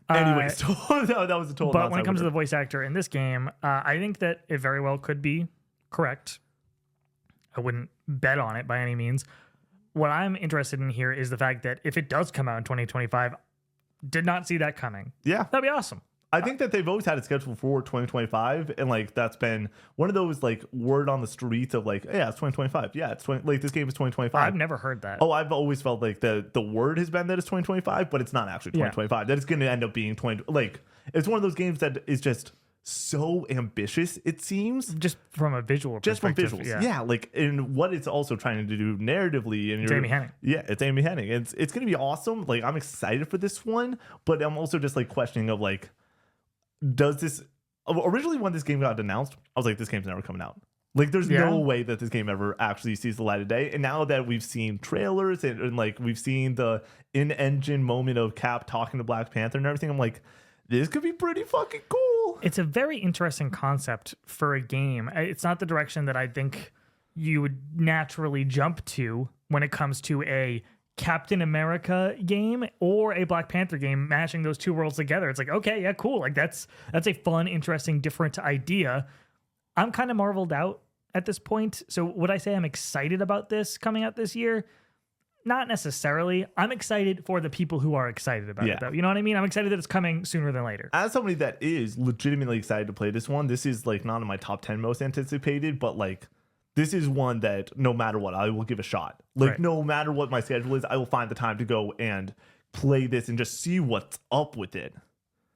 Anyways, that was a total. But when it comes to the voice actor in this game, I think that it very well could be correct. I wouldn't bet on it by any means. What I'm interested in here is the fact that if it does come out in 2025, did not see that coming. Yeah. That'd be awesome. I think that they've always had it scheduled for 2025, and like that's been one of those like word on the streets of like, yeah, it's 2025. Yeah, it's like this game is 2025. I've never heard that. Oh, I've always felt like the word has been that it's 2025, but it's not actually 2025. That it's going to end up being 20. Like it's one of those games that is just so ambitious, it seems, just from a visual perspective. Just from visuals, yeah. Like, and what it's also trying to do narratively, and it's Amy Hennig. Yeah, it's Amy Hennig. It's gonna be awesome. Like, I'm excited for this one, but I'm also just like questioning of like, does this originally, when this game got announced, I was like, this game's never coming out. Like, there's no way that this game ever actually sees the light of day. And now that we've seen trailers and like we've seen the in-engine moment of Cap talking to Black Panther and everything, I'm like, this could be pretty fucking cool. It's a very interesting concept for a game. It's not the direction that I think you would naturally jump to when it comes to a Captain America game or a Black Panther game, mashing those two worlds together. It's like, okay, yeah, cool. Like that's a fun, interesting, different idea. I'm kind of marveled out at this point. So would I say I'm excited about this coming out this year? Not necessarily. I'm excited for the people who are excited about it, though. You know what I mean? I'm excited that it's coming sooner than later. As somebody that is legitimately excited to play this one, this is like not in my top 10 most anticipated, but like this is one that no matter what, I will give a shot. Like no matter what my schedule is, I will find the time to go and play this and just see what's up with it.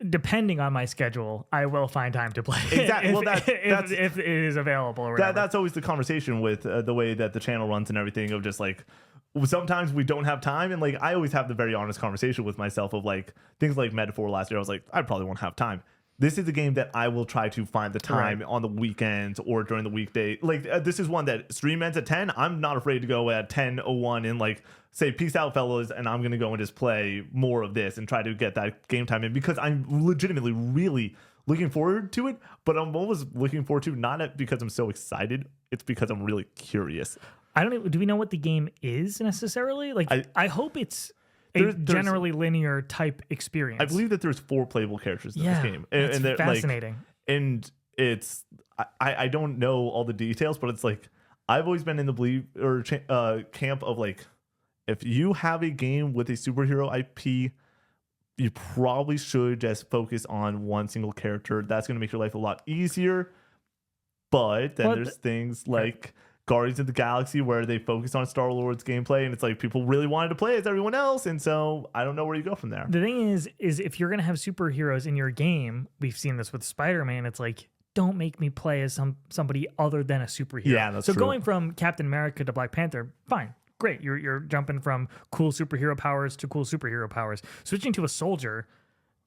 Depending on my schedule, I will find time to play it. Exactly. Well, if it is available or whatever. That's always the conversation with the way that the channel runs and everything of just like, sometimes we don't have time, and like I always have the very honest conversation with myself of like things like Metaphor last year. I was like, I probably won't have time. This is a game that I will try to find the time on the weekends or during the weekday. Like this is one that stream ends at 10. I'm not afraid to go at 10:01 and like say peace out, fellas, and I'm gonna go and just play more of this and try to get that game time in, because I'm legitimately really looking forward to it. But I'm always looking forward to because I'm so excited. It's because I'm really curious. I don't even, do we know what the game is necessarily? Like, I hope it's a generally linear type experience. I believe that there's 4 playable characters in this game. And it's fascinating. Like, and it's, I don't know all the details, but it's like, I've always been in the camp of like, if you have a game with a superhero IP, you probably should just focus on one single character. That's going to make your life a lot easier. But then there's things like Guardians of the Galaxy where they focus on Star-Lord's gameplay, and it's like people really wanted to play as everyone else, and so I don't know where you go from there. The thing is if you're going to have superheroes in your game, we've seen this with Spider-Man, it's like, don't make me play as somebody other than a superhero. Yeah, that's true. So going from Captain America to Black Panther, fine. Great. You're jumping from cool superhero powers to cool superhero powers. Switching to a soldier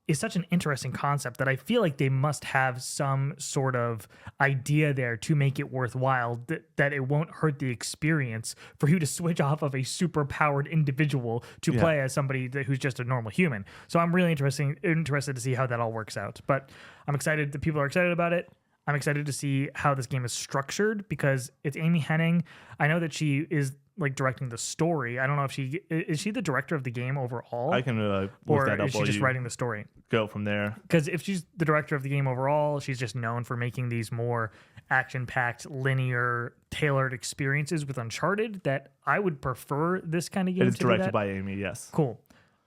is such an interesting concept that I feel like they must have some sort of idea there to make it worthwhile, that it won't hurt the experience for you to switch off of a super powered individual to play as somebody who's just a normal human. So I'm really interested to see how that all works out. But I'm excited that people are excited about it. I'm excited to see how this game is structured because it's Amy Hennig. I know that she is like directing the story. I don't know if is she the director of the game overall? I can look that up. Or is she just writing the story? Go from there. Because if she's the director of the game overall, she's just known for making these more action-packed, linear, tailored experiences with Uncharted. That I would prefer this kind of game. It's directed by Amy. Yes. Cool.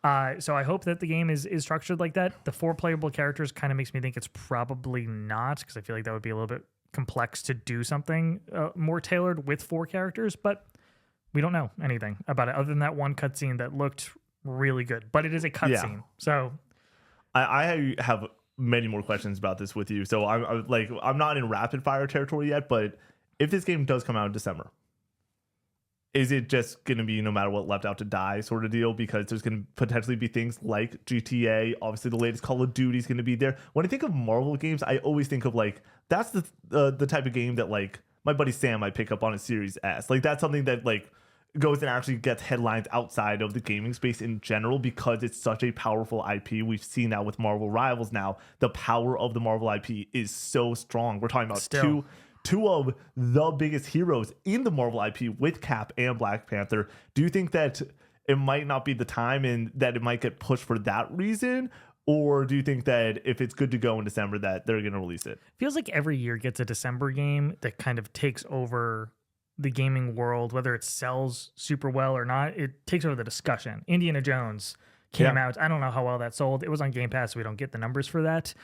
So I hope that the game is structured like that. The 4 playable characters kind of makes me think it's probably not, because I feel like that would be a little bit complex to do something more tailored with 4 characters. But we don't know anything about it other than that one cutscene that looked really good. But it is a cutscene, so I have many more questions about this with you. So I'm not in rapid fire territory yet. But if this game does come out in December, is it just going to be no matter what left out to die sort of deal? Because there's going to potentially be things like GTA. Obviously, the latest Call of Duty is going to be there. When I think of Marvel games, I always think of like that's the type of game that like my buddy Sam might pick up on a Series S. Like that's something that like goes and actually gets headlines outside of the gaming space in general because it's such a powerful IP. We've seen that with Marvel Rivals now. The power of the Marvel IP is so strong. We're talking about two of the biggest heroes in the Marvel IP with Cap and Black Panther. Do you think that it might not be the time and that it might get pushed for that reason? Or do you think that if it's good to go in December that they're going to release it? Feels like every year gets a December game that kind of takes over the gaming world, whether it sells super well or not. It takes over the discussion. Indiana Jones came out. I don't know how well that sold. It was on Game Pass, so we don't get the numbers for that.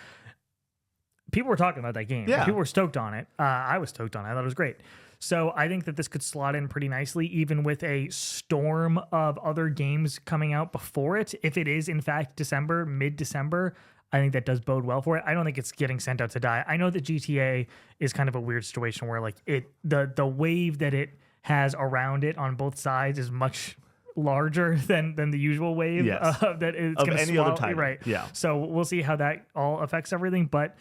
People were talking about that game. Yeah. People were stoked on it. I was stoked on it. I thought it was great. So I think that this could slot in pretty nicely, even with a storm of other games coming out before it. If it is, in fact, December, mid-December, I think that does bode well for it. I don't think it's getting sent out to die. I know that GTA is kind of a weird situation where like the wave that it has around it on both sides is much larger than the usual wave that it's going to swallow. Other type. Right. Yeah. So we'll see how that all affects everything. But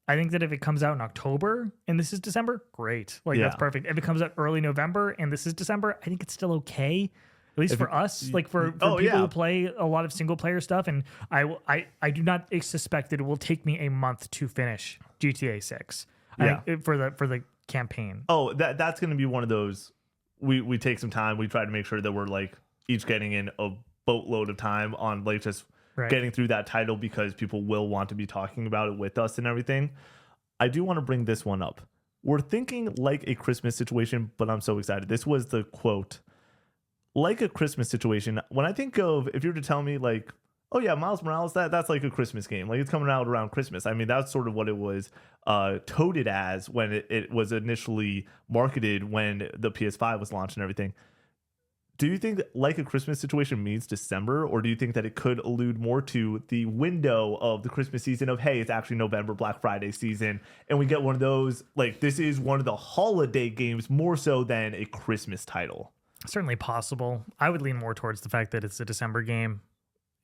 I think that if it comes out in October and this is December, great. Like that's perfect. If it comes out early November and this is December, I think it's still okay. At least for us, like for people who play a lot of single player stuff, and I do not suspect that it will take me a month to finish GTA 6. I think for the campaign. Oh, that's going to be one of those. We take some time. We try to make sure that we're like each getting in a boatload of time on like just getting through that title because people will want to be talking about it with us and everything. I do want to bring this one up. We're thinking like a Christmas situation, but I'm so excited. This was the quote. Like a Christmas situation, when I think of, if you were to tell me like, oh yeah, Miles Morales, that's like a Christmas game. Like it's coming out around Christmas. I mean, that's sort of what it was touted as when it was initially marketed when the PS5 was launched and everything. Do you think that like a Christmas situation means December, or do you think that it could allude more to the window of the Christmas season of, hey, it's actually November, Black Friday season, and we get one of those, like this is one of the holiday games more so than a Christmas title? Certainly possible. I would lean more towards the fact that it's a December game.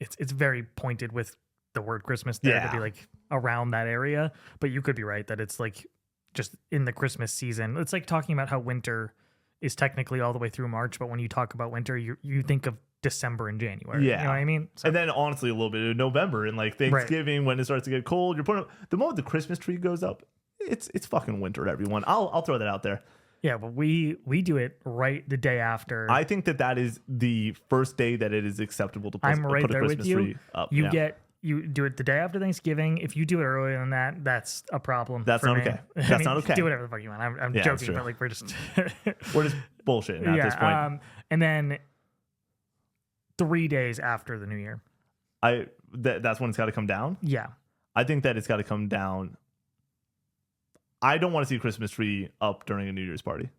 It's very pointed with the word Christmas there to be Yeah. like around that area. But you could be right that it's like just in the Christmas season. It's like talking about how winter is technically all the way through March, but when you talk about winter, you think of December and January. Yeah. You know what I mean? So, And then honestly, a little bit of November and like Thanksgiving when it starts to get cold. You're putting the moment the Christmas tree goes up, it's fucking winter, everyone. I'll throw that out there. yeah, but we do it right the day after. I think that is the first day that it is acceptable to I'm right put a there with Christmas you. tree up. You do it the day after Thanksgiving. If you do it earlier than that, that's a problem. That's for not me. okay. I That's not okay. Do whatever the fuck you want. I'm Yeah, that's joking, true. but like we're just We're just bullshitting at this point. And then 3 days after the New Year. That's when it's got to come down. Yeah, I think that it's got to come down. I don't want to see a Christmas tree up during a New Year's party.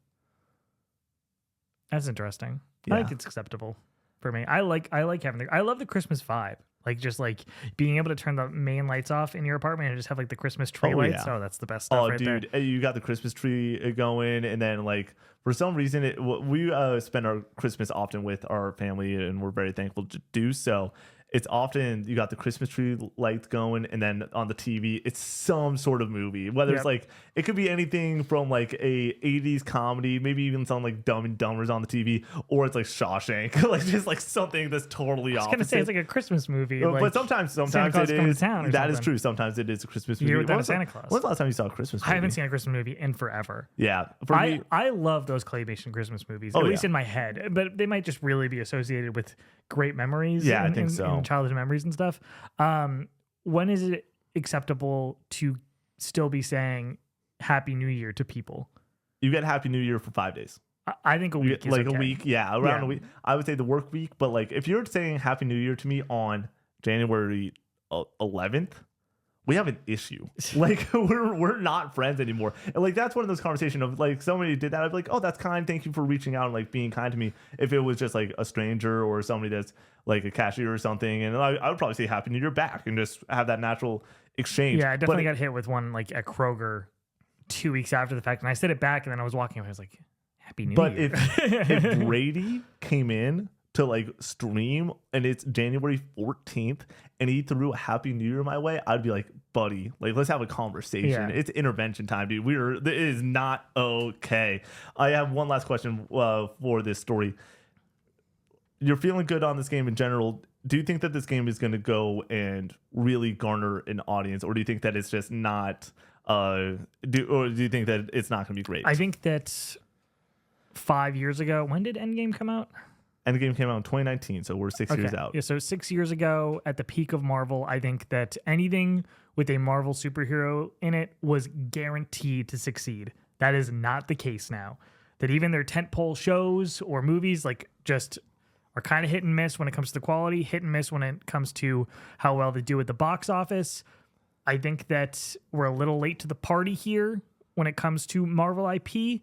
that's interesting. Yeah. I think it's acceptable for me. I like having I love the Christmas vibe. Like just like being able to turn the main lights off in your apartment and just have like the Christmas tree lights. Yeah. Oh, that's the best stuff right there. Dude, you got the Christmas tree going, and then like for some reason we spend our Christmas often with our family, and we're very thankful to do so. It's often you got the Christmas tree lights going, and then on the TV it's some sort of movie, whether it's like it could be anything from like a 80s comedy, maybe even something like Dumb and Dumber's on the TV, or it's like Shawshank, like just like something that's totally I was gonna say it's like a Christmas movie. but Like sometimes Santa Claus it Coming is. to Town or That is something. true. Sometimes it is a Christmas movie. Year Without a When's the- Santa Claus. When's the last time you saw a Christmas movie? I haven't seen a Christmas movie in forever. Yeah, for me, I love those claymation Christmas movies, Oh, at least yeah. in my head. But they might just really be associated with great memories. Yeah, I and, think and- so. and childhood memories and stuff. When is it acceptable to still be saying Happy New Year to people? you get Happy New Year for 5 days. I think a You week get, is like okay. a week, yeah, around Yeah. a week. I would say the work week, but like if you're saying Happy New Year to me on January 11th, we have an issue. Like we're not friends anymore. And like that's one of those conversations of like somebody did that. I'd be like, oh, that's kind. Thank you for reaching out and like being kind to me. If it was just like a stranger or somebody that's like a cashier or something, and I would probably say Happy New Year back and just have that natural exchange. Yeah, I definitely got hit with one like at Kroger 2 weeks after the fact, and I said it back, and then I was walking away. I was like, Happy New But Year. if Brady came in to like stream and it's January 14th and he threw a Happy New Year my way, I'd be like, buddy, like let's have a conversation. Yeah. It's intervention time, dude. It is not okay. I have one last question for this story. You're feeling good on this game in general. Do you think that this game is going to go and really garner an audience, or do you think that it's just not? Do you think that it's not going to be great? I think that 5 years ago, when did Endgame come out? Endgame came out in 2019, so we're 6 years out. Yeah, so 6 years ago, at the peak of Marvel, I think that anything with a Marvel superhero in it was guaranteed to succeed. That is not the case now. That even their tentpole shows or movies like just are kind of hit and miss when it comes to the quality, hit and miss when it comes to how well they do at the box office. I think that we're a little late to the party here when it comes to Marvel IP,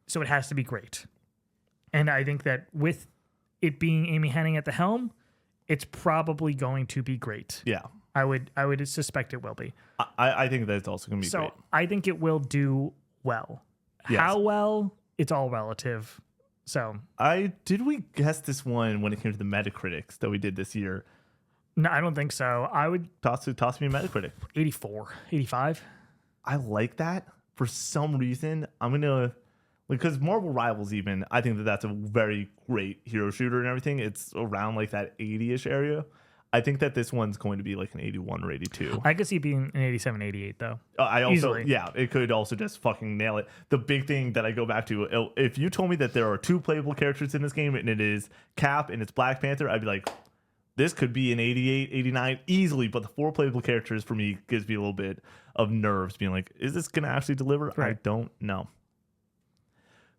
so it has to be great. And I think that with it being Amy Hennig at the helm, it's probably going to be great. Yeah. I would suspect it will be. I think that it's also going to be So great. I think it will do well. Yes. How well, it's all relative. So Did we guess this one when it came to the Metacritics that we did this year? no, I don't think so. I would Toss me a Metacritic. 84, 85. I like that. For some reason, I'm going to... Because Marvel Rivals even, I think that that's a very great hero shooter and everything. It's around like that 80-ish area. I think that this one's going to be like an 81 or 82. I could see it being an 87, 88 though. I also, Easily. yeah, it could also just fucking nail it. The big thing that I go back to, if you told me that there are 2 playable characters in this game and it is Cap and it's Black Panther, I'd be like, this could be an 88, 89 easily. But the 4 playable characters for me gives me a little bit of nerves being like, is this going to actually deliver? I Right. don't know.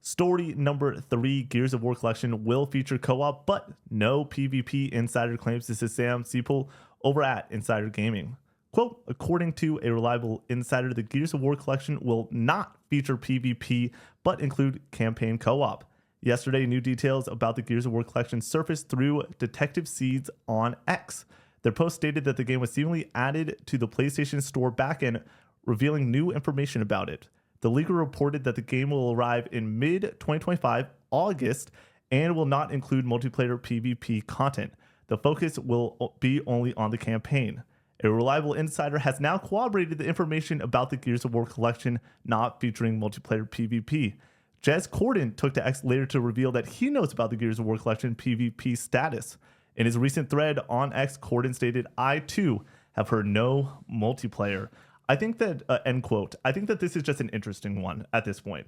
Story number 3, Gears of War Collection will feature co-op, but no PvP, Insider claims. This is Sam Seipel over at Insider Gaming. Quote, according to a reliable insider, the Gears of War Collection will not feature PvP, but include campaign co-op. Yesterday, new details about the Gears of War Collection surfaced through Detective Seeds on X. Their post stated that the game was seemingly added to the PlayStation Store backend, revealing new information about it. The leaker reported that the game will arrive in mid-2025, August, and will not include multiplayer PvP content. The focus will be only on the campaign. A reliable insider has now corroborated the information about the Gears of War collection not featuring multiplayer PvP. Jez Corden took to X later to reveal that he knows about the Gears of War collection PvP status. In his recent thread on X, Corden stated, "I too have heard no multiplayer." I think that, end quote, I think that this is just an interesting one at this point.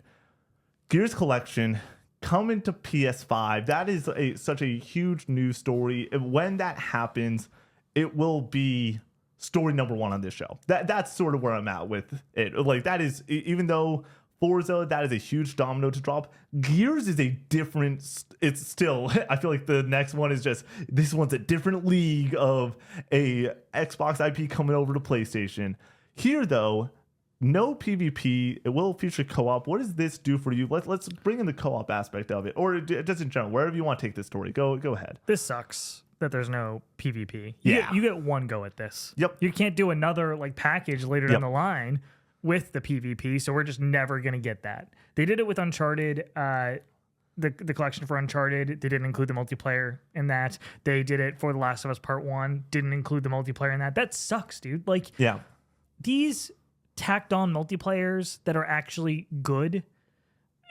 Gears collection coming to PS5, that is such a huge news story. And when that happens, it will be story number one on this show. That's sort of where I'm at with it. Like, that is, even though Forza, that is a huge domino to drop, Gears is a different, it's still, I feel like the next one is just, this one's a different league of a Xbox IP coming over to PlayStation. Here, though, no PvP. It will feature co-op. What does this do for you? Let's bring in the co-op aspect of it, or just in general, wherever you want to take this story. Go ahead. This sucks that there's no PvP. Yeah. You get one go at this. Yep. You can't do another like package later down the line with the PvP, so we're just never gonna get that. They did it with Uncharted. The collection for Uncharted, they didn't include the multiplayer in that. They did it for The Last of Us Part 1, didn't include the multiplayer in that. That sucks, dude. Like, yeah, these tacked on multiplayers that are actually good,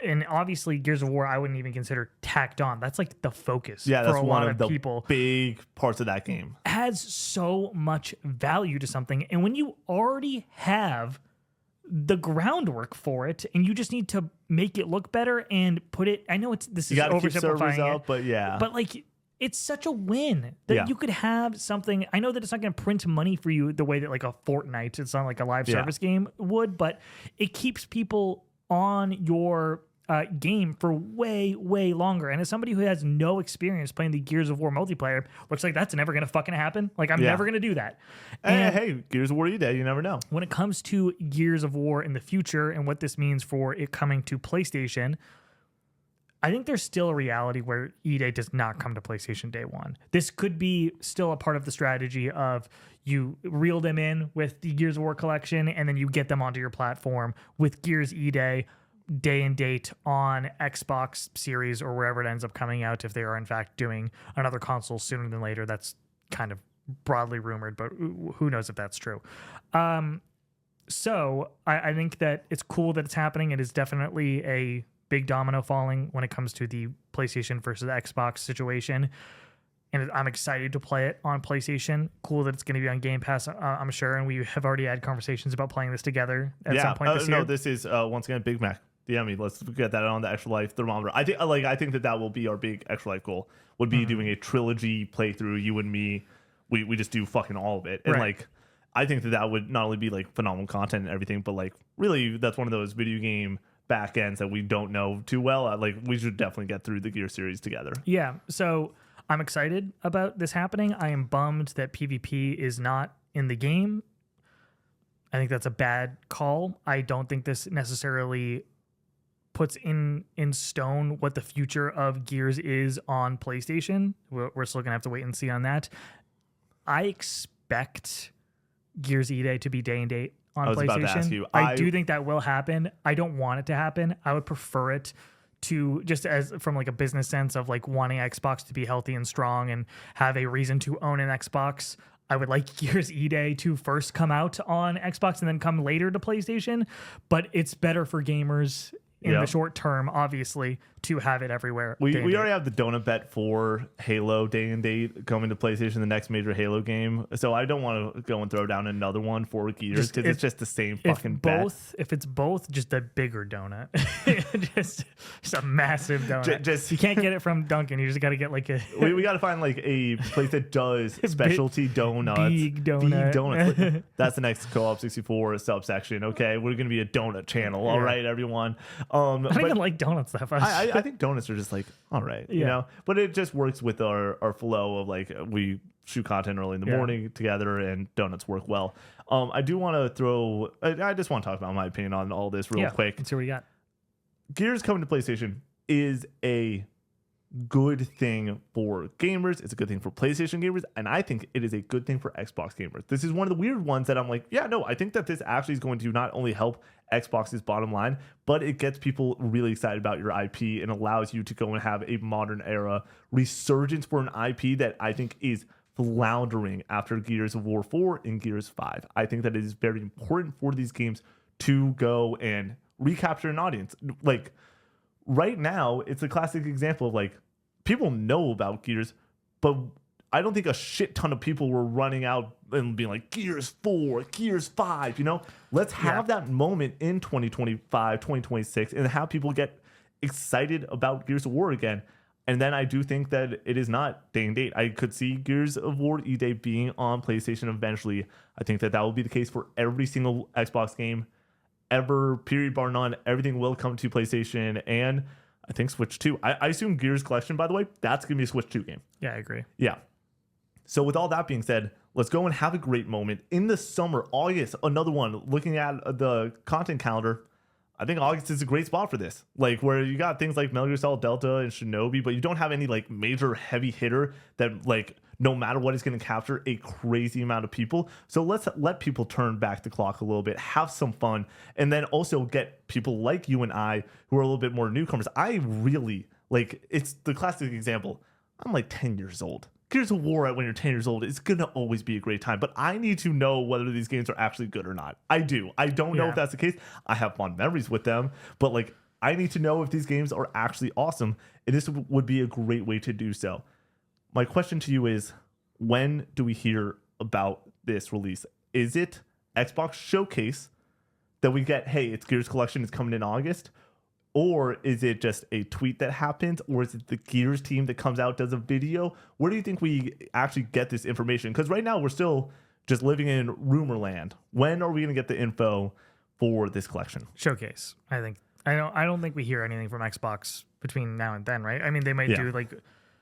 and obviously Gears of War I wouldn't even consider tacked on. That's like the focus for that's a one lot of the people. big parts of that game. Adds so much value to something, and when you already have the groundwork for it and you just need to make it look better and put it, I know this is oversimplifying it, but like, it's such a win that you could have something. I know that it's not going to print money for you the way that like a Fortnite, it's not like a live service game would, but it keeps people on your game for way, way longer. And as somebody who has no experience playing the Gears of War multiplayer, looks like that's never going to fucking happen. Like, I'm never going to do that. And hey, Gears of War you never know. When it comes to Gears of War in the future and what this means for it coming to PlayStation, I think there's still a reality where E-Day does not come to PlayStation day one. This could be still a part of the strategy of you reel them in with the Gears of War collection and then you get them onto your platform with Gears E-Day, day and date on Xbox Series or wherever it ends up coming out, if they are in fact doing another console sooner than later. That's kind of broadly rumored, but who knows if that's true. So I think that it's cool that it's happening. It is definitely a big domino falling when it comes to the PlayStation versus the Xbox situation. And I'm excited to play it on PlayStation. Cool that it's going to be on Game Pass, I'm sure. And we have already had conversations about playing this together at some point this year. No, this is, once again, Big Mac. Let's get that on the Extra Life thermometer. I think that will be our big Extra Life goal, would be doing a trilogy playthrough, you and me. We just do fucking all of it. And like, I think that would not only be like phenomenal content and everything, but like, really, that's one of those video game back ends that we don't know too well. Like, we should definitely get through the Gear series together. Yeah. So I'm excited about this happening. I am bummed that PvP is not in the game. I think that's a bad call. I don't think this necessarily puts in stone what the future of Gears is on PlayStation. We're still gonna have to wait and see on that. I expect Gears E-Day to be day and date on PlayStation. About to ask you. I do think that will happen. I don't want it to happen. I would prefer it to, just as from like a business sense of like wanting Xbox to be healthy and strong and have a reason to own an Xbox. I would like Gears E-Day to first come out on Xbox and then come later to PlayStation, but it's better for gamers in the short term, obviously, to have it everywhere. We already have the donut bet for Halo day and date coming to PlayStation, the next major Halo game. So I don't want to go and throw down another one for Gears because it's just the same fucking bet. If it's both, just a bigger donut. just a massive donut. You can't get it from Dunkin'. You just got to get like a... we got to find like a place that does specialty donuts. Big donut. Big donuts. That's the next Co-op 64 subsection. Okay, we're going to be a donut channel. All right, everyone. I don't even like donuts that much. I think donuts are just like, all right, you know, but it just works with our flow of like, we shoot content early in the morning together and donuts work well. I do want to I just want to talk about my opinion on all this real quick. Let's see what you got. Gears coming to PlayStation is a good thing for gamers. It's a good thing for PlayStation gamers. And I think it is a good thing for Xbox gamers. This is one of the weird ones that I'm like, I think that this actually is going to not only help Xbox's bottom line, but it gets people really excited about your IP and allows you to go and have a modern era resurgence for an IP that I think is floundering after Gears of War 4 and Gears 5. I think that it is very important for these games to go and recapture an audience. Like right now, it's a classic example of like people know about Gears, but I don't think a shit ton of people were running out and being like Gears 4, Gears 5, you know? Let's have that moment in 2025, 2026 and have people get excited about Gears of War again. And then I do think that it is not day and date. I could see Gears of War E-Day being on PlayStation eventually. I think that will be the case for every single Xbox game ever, period, bar none. Everything will come to PlayStation and I think Switch 2. I assume Gears Collection, by the way, that's going to be a Switch 2 game. Yeah, I agree. Yeah. So with all that being said, let's go and have a great moment. In the summer, August, another one, looking at the content calendar, I think August is a great spot for this. Like where you got things like Metal Gear Solid Delta and Shinobi, but you don't have any like major heavy hitter that like no matter what is going to capture a crazy amount of people. So let's let people turn back the clock a little bit, have some fun, and then also get people like you and I who are a little bit more newcomers. I really like, it's the classic example. I'm like 10 years old. Gears of War when you're 10 years old is going to always be a great time, but I need to know whether these games are actually good or not. I do. I don't know if that's the case. I have fond memories with them, but like I need to know if these games are actually awesome, and this would be a great way to do so. My question to you is, when do we hear about this release? Is it Xbox Showcase that we get, hey, it's Gears Collection, it's coming in August? Or is it just a tweet that happens? Or is it the Gears team that comes out, does a video? Where do you think we actually get this information? Because right now we're still just living in rumor land. When are we going to get the info for this collection? Showcase, I think. I don't think we hear anything from Xbox between now and then, right? I mean, they might do like...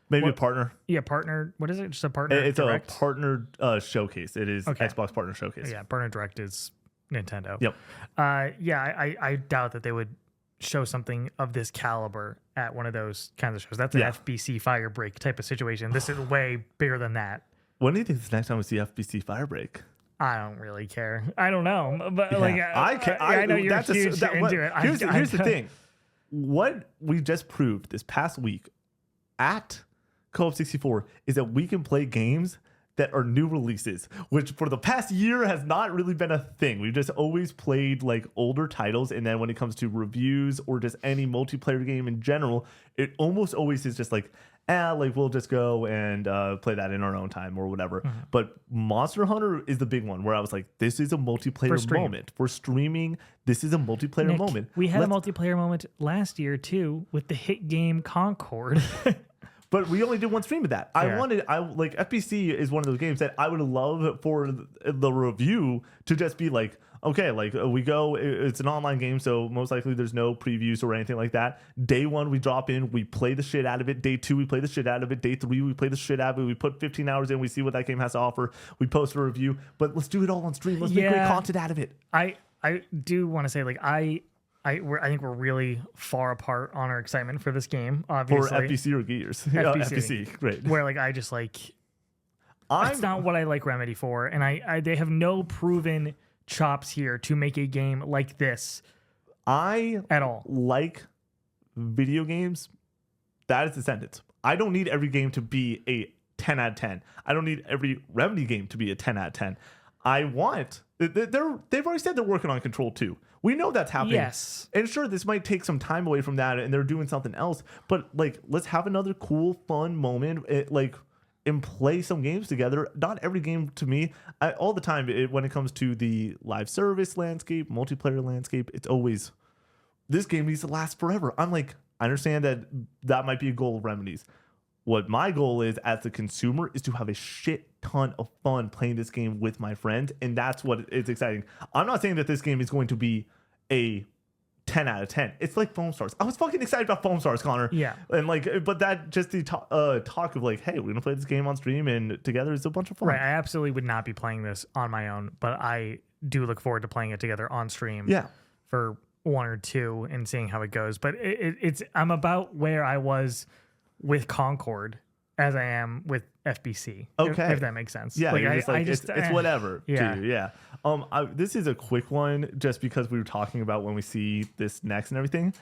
Maybe a partner. Yeah, partner. What is it? Just a partner It's direct? a partner showcase. It is Xbox Partner Showcase. Yeah, partner direct is Nintendo. Yep. I doubt that they would show something of this caliber at one of those kinds of shows. That's an FBC Firebreak type of situation. This is way bigger than that. When do you think this next time we see FBC Firebreak? I don't really care. I don't know, but like I know you're huge into it. Here's the thing: what we just proved this past week at Co-op 64 is that we can play games that are new releases, which for the past year has not really been a thing. We've just always played like older titles, and then when it comes to reviews or just any multiplayer game in general, it almost always is just like, like we'll just go and play that in our own time or whatever. Mm-hmm. But Monster Hunter is the big one where I was like, this is a multiplayer moment. For streaming, this is a multiplayer moment. We had a multiplayer moment last year too with the hit game Concord. But we only did one stream of that. I like FBC is one of those games that I would love for the review to just be like, okay, like we go, it's an online game, so most likely there's no previews or anything like that. Day one, we drop in, we play the shit out of it. Day two, we play the shit out of it. Day three, we play the shit out of it. We put 15 hours in, we see what that game has to offer. We post a review, but let's do it all on stream. Let's make great content out of it. I do want to say, like, I think we're really far apart on our excitement for this game. Obviously, for FBC or Gears. FBC, great. Where like I just like, it's not what I like Remedy for, and they have no proven chops here to make a game like this. At all like video games. That is the sentence. I don't need every game to be a 10 out of 10. I don't need every Remedy game to be a 10 out of 10. I want. They've already said they're working on Control 2. We know that's happening. Yes. And sure, this might take some time away from that and they're doing something else, but like, let's have another cool, fun moment, and play some games together. Not every game to me, all the time, when it comes to the live service landscape, multiplayer landscape, it's always, this game needs to last forever. I'm like, I understand that might be a goal of Remedy's. What my goal is as a consumer is to have a shit ton of fun playing this game with my friends, and that's what is exciting. I'm not saying that this game is going to be a 10 out of 10. It's like Foam Stars. I was fucking excited about Foam Stars, Connor. Yeah. And like, but that just the talk of like, hey, we're gonna play this game on stream and together is a bunch of fun. Right. I absolutely would not be playing this on my own, but I do look forward to playing it together on stream. Yeah. For one or two and seeing how it goes. But I'm about where I was with Concord as I am with FBC. Okay. If that makes sense. Yeah, like, you're just like, it's whatever. Yeah. To you. Yeah. This is a quick one, just because we were talking about when we see this next and everything.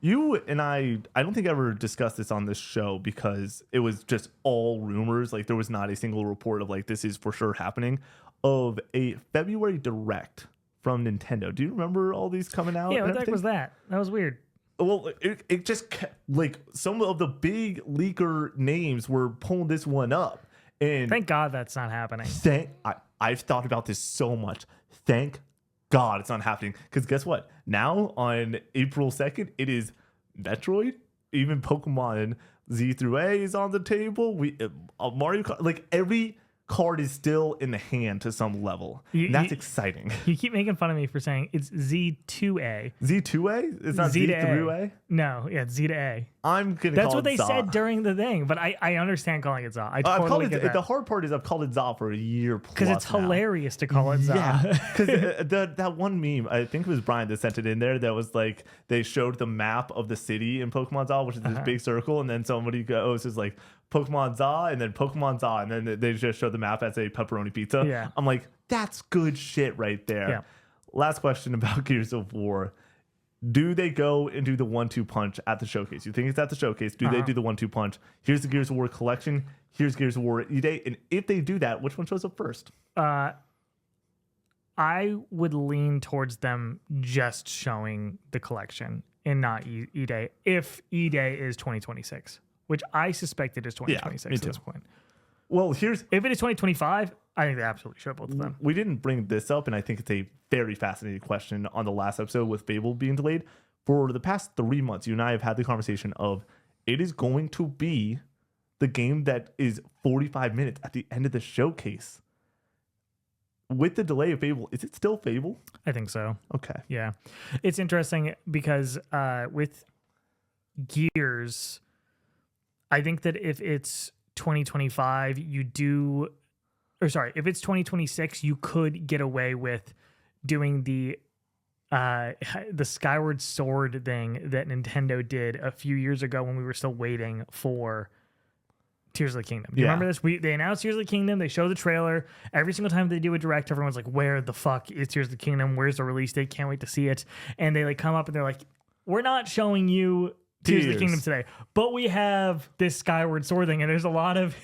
You and I don't think I ever discussed this on this show because it was just all rumors. Like, there was not a single report of like, this is for sure happening, of a February Direct from Nintendo. Do you remember all these coming out? Yeah, what the heck was that? That was weird. Well, it just kept, like, some of the big leaker names were pulling this one up. And Thank God that's not happening. I've thought about this so much. Thank God it's not happening. Because guess what? Now on April 2nd, it is Metroid, even Pokemon Z through A is on the table. Mario Kart, like every card is still in the hand to some level. And that's exciting. You keep making fun of me for saying it's Z2A. Z2A? It's not Z through A? No, yeah, it's Z to A. I'm gonna. That's call what it they Za. said during the thing, but I understand calling it Za. I I've totally called get it, that. the hard part is I've called it Za for a year plus. Because it's now. hilarious to call it Za. Yeah, because that one meme, I think it was Brian that sent it in there, that was like, they showed the map of the city in Pokemon Za, which is this big circle, and then somebody goes, is like, Pokemon Za, and then Pokemon Za, and then they just show the map as a pepperoni pizza. Yeah. I'm like, that's good shit right there. Yeah. Last question about Gears of War. Do they go and do the 1-2 punch at the showcase? You think it's at the showcase? Do they do the 1-2 punch? Here's the Gears of War collection. Here's Gears of War E-Day. And if they do that, which one shows up first? I would lean towards them just showing the collection and not E-Day, if E-Day is 2026, which I suspect it is 2026 at this point. Well, If it is 2025, I think they absolutely show both of them. we didn't bring this up, and I think it's a very fascinating question on the last episode with Fable being delayed. For the past 3 months, you and I have had the conversation of, it is going to be the game that is 45 minutes at the end of the showcase. With the delay of Fable, is it still Fable? I think so. Okay. Yeah. It's interesting because with Gears, I think that if it's 2025, if it's 2026, you could get away with doing the Skyward Sword thing that Nintendo did a few years ago when we were still waiting for Tears of the Kingdom. Do you remember this? They announced Tears of the Kingdom. They show the trailer. Every single time they do a direct, everyone's like, where the fuck is Tears of the Kingdom? Where's the release date? Can't wait to see it. And they like come up and they're like, we're not showing you Tears of the Kingdom today, but we have this Skyward Sword thing. And there's a lot of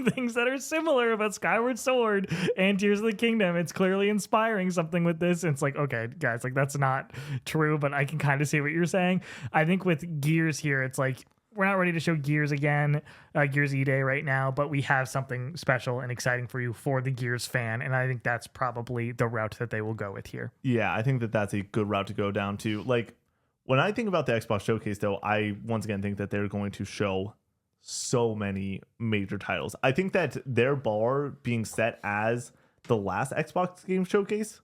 things that are similar about Skyward Sword and Tears of the Kingdom. It's clearly inspiring something with this. And it's like, okay, guys, like that's not true, but I can kind of see what you're saying. I think with Gears here, it's like, we're not ready to show Gears again, Gears E-Day right now, but we have something special and exciting for you for the Gears fan. And I think that's probably the route that they will go with here. Yeah, I think that that's a good route to go down to. Like, when I think about the Xbox Showcase, though, I once again think that they're going to show so many major titles. I think that their bar being set as the last Xbox game showcase,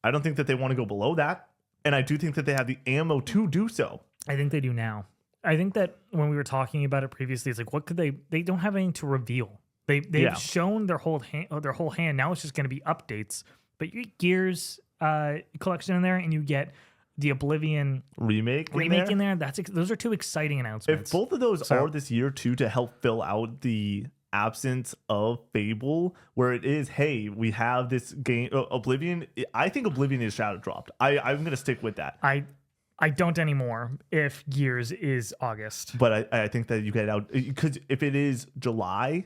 I don't think that they want to go below that. And I do think that they have the ammo to do so. I think they do now. I think that when we were talking about it previously, it's like, what could they don't have anything to reveal. They've shown their whole hand. Now it's just going to be updates. But you get Gears collection in there, and you get the Oblivion remake in there. Those are two exciting announcements. If both of those are this year too, to help fill out the absence of Fable, where it is, hey, we have this game, Oblivion. I think Oblivion is shadow dropped. I'm gonna stick with that. I don't anymore if Gears is August. But I think that you get out, because if it is July,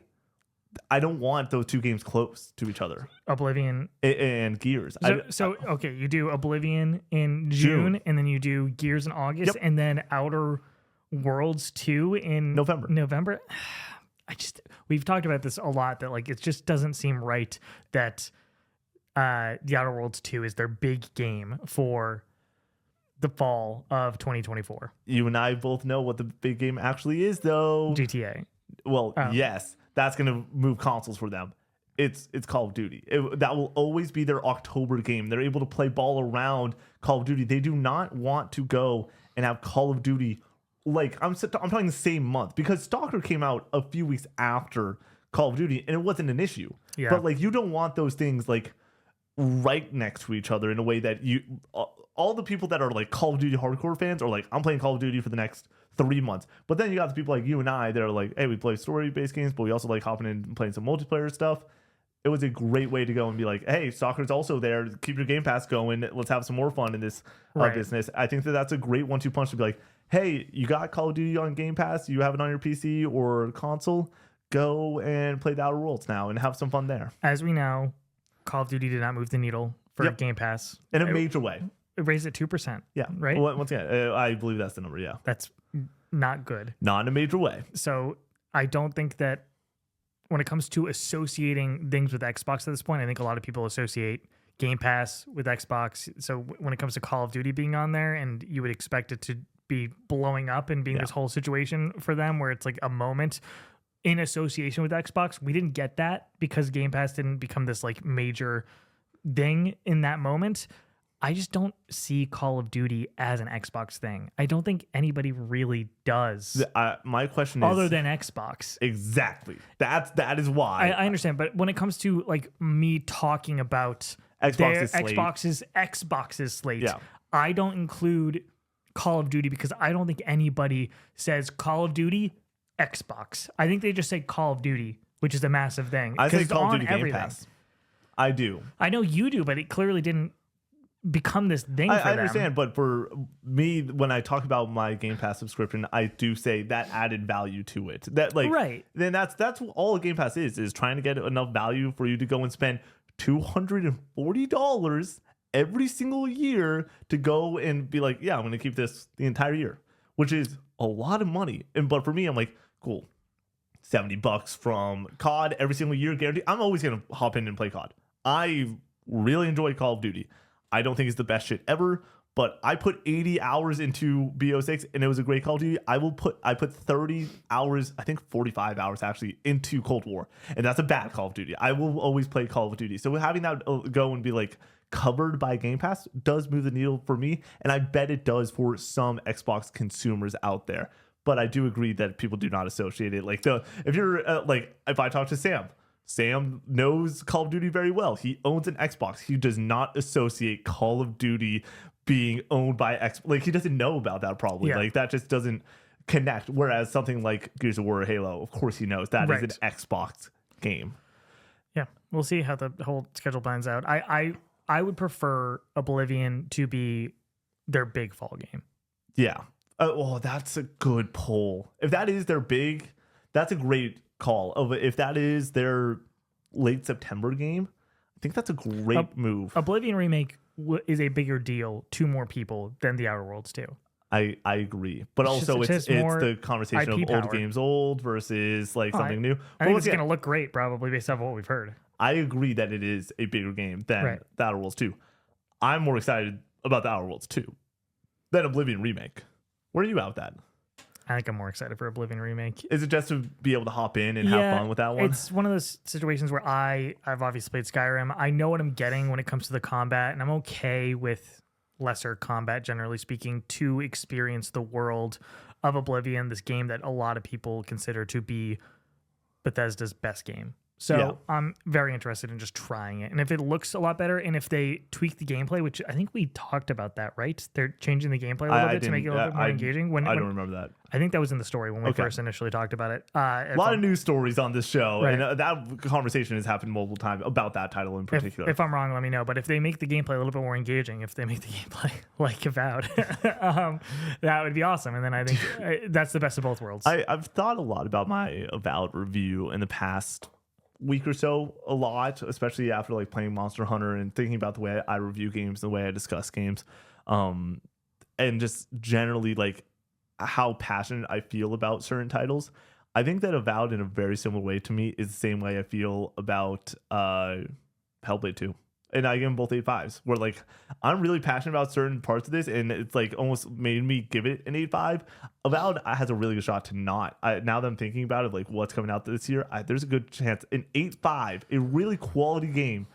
I don't want those two games close to each other. Oblivion and Gears. Okay, you do Oblivion in June, and then you do Gears in August, and then Outer Worlds 2 in November. We've talked about this a lot, that like it just doesn't seem right that the Outer Worlds 2 is their big game for the fall of 2024. You and I both know what the big game actually is, though. GTA. Well, yes, that's going to move consoles for them. It's Call of Duty. That will always be their October game. They're able to play ball around Call of Duty. They do not want to go and have Call of Duty, like, I'm talking the same month, because Stalker came out a few weeks after Call of Duty, and it wasn't an issue. Yeah. But like, you don't want those things like right next to each other in a way that all the people that are like Call of Duty hardcore fans are like, I'm playing Call of Duty for the next 3 months. But then you got the people like you and I that are like, hey, we play story-based games, but we also like hopping in and playing some multiplayer stuff. It was a great way to go and be like, hey, soccer's also there. Keep your Game Pass going. Let's have some more fun in this business. I think that that's a great 1-2 punch to be like, hey, you got Call of Duty on Game Pass. You have it on your PC or console. Go and play the Outer Worlds now and have some fun there. As we know, Call of Duty did not move the needle for Game Pass. In a major way. It raised it 2%. Yeah. Right? Well, once again, I believe that's the number, yeah. That's not good. Not in a major way. So I don't think that when it comes to associating things with Xbox at this point, I think a lot of people associate Game Pass with Xbox. So when it comes to Call of Duty being on there, and you would expect it to be blowing up and being this whole situation for them where it's like a moment in association with Xbox, we didn't get that because Game Pass didn't become this like major thing in that moment. I just don't see Call of Duty as an Xbox thing. I don't think anybody really does. My question is other than Xbox. Exactly. That is why. I understand, but when it comes to like me talking about Xbox's slate, I don't include Call of Duty because I don't think anybody says Call of Duty Xbox. I think they just say Call of Duty, which is a massive thing. I say Call of Duty Game Pass. I do. I know you do, but it clearly didn't become this thing for them. I understand, but for me, when I talk about my Game Pass subscription, I do say that added value to it. That like then that's all a Game Pass is trying to get enough value for you to go and spend $240 every single year to go and be like, yeah, I'm going to keep this the entire year, which is a lot of money. But for me, I'm like, cool, $70 from COD every single year guaranteed. I'm always going to hop in and play COD. I really enjoy Call of Duty. I don't think it's the best shit ever, but I put 80 hours into BO6 and it was a great Call of Duty. I put 30 hours, I think 45 hours actually, into Cold War, and that's a bad Call of Duty. I will always play Call of Duty. So having that go and be like covered by Game Pass does move the needle for me, and I bet it does for some Xbox consumers out there. But I do agree that people do not associate it. Like if I talk to Sam knows Call of Duty very well. He owns an Xbox. He does not associate Call of Duty being owned by Xbox. Like, he doesn't know about that probably. Like, that just doesn't connect. Whereas something like Gears of War or Halo, of course he knows that is an Xbox game. Yeah. We'll see how the whole schedule plans out. I would prefer Oblivion to be their big fall game. Yeah. Oh, that's a good poll. If that is their big, that's a great call. If that is their late September game, I think that's a great move. Oblivion Remake is a bigger deal to more people than the Outer Worlds 2. I agree, but also it's the conversation of old games old versus like something new. I think it's going to look great probably based off what we've heard. I agree that it is a bigger game than the Outer Worlds 2. I'm more excited about the Outer Worlds 2 than Oblivion Remake. Where are you at with that? I think I'm more excited for Oblivion Remake. Is it just to be able to hop in and have fun with that one? It's one of those situations where I've obviously played Skyrim. I know what I'm getting when it comes to the combat, and I'm okay with lesser combat, generally speaking, to experience the world of Oblivion, this game that a lot of people consider to be Bethesda's best game. So I'm very interested in just trying it. And if it looks a lot better and if they tweak the gameplay, which I think we talked about that, right? They're changing the gameplay a little bit to make it a little bit more engaging. I don't remember that. I think that was in the story when we first initially talked about it. A lot of news stories on this show. Right. And that conversation has happened multiple times about that title in particular. If I'm wrong, let me know. But if they make the gameplay a little bit more engaging, if they make the gameplay like Avowed, that would be awesome. And then I think that's the best of both worlds. I've thought a lot about my Avowed review in the past week or so, a lot, especially after like playing Monster Hunter and thinking about the way I review games, the way I discuss games, and just generally like how passionate I feel about certain titles. I think that Avowed, in a very similar way to me, is the same way I feel about Hellblade 2. And I give them both 8.5s, where like I'm really passionate about certain parts of this, and it's like almost made me give it an 8.5. Avowed has a really good shot to not. Now that I'm thinking about it, like what's coming out this year, there's a good chance an 8.5, a really quality game,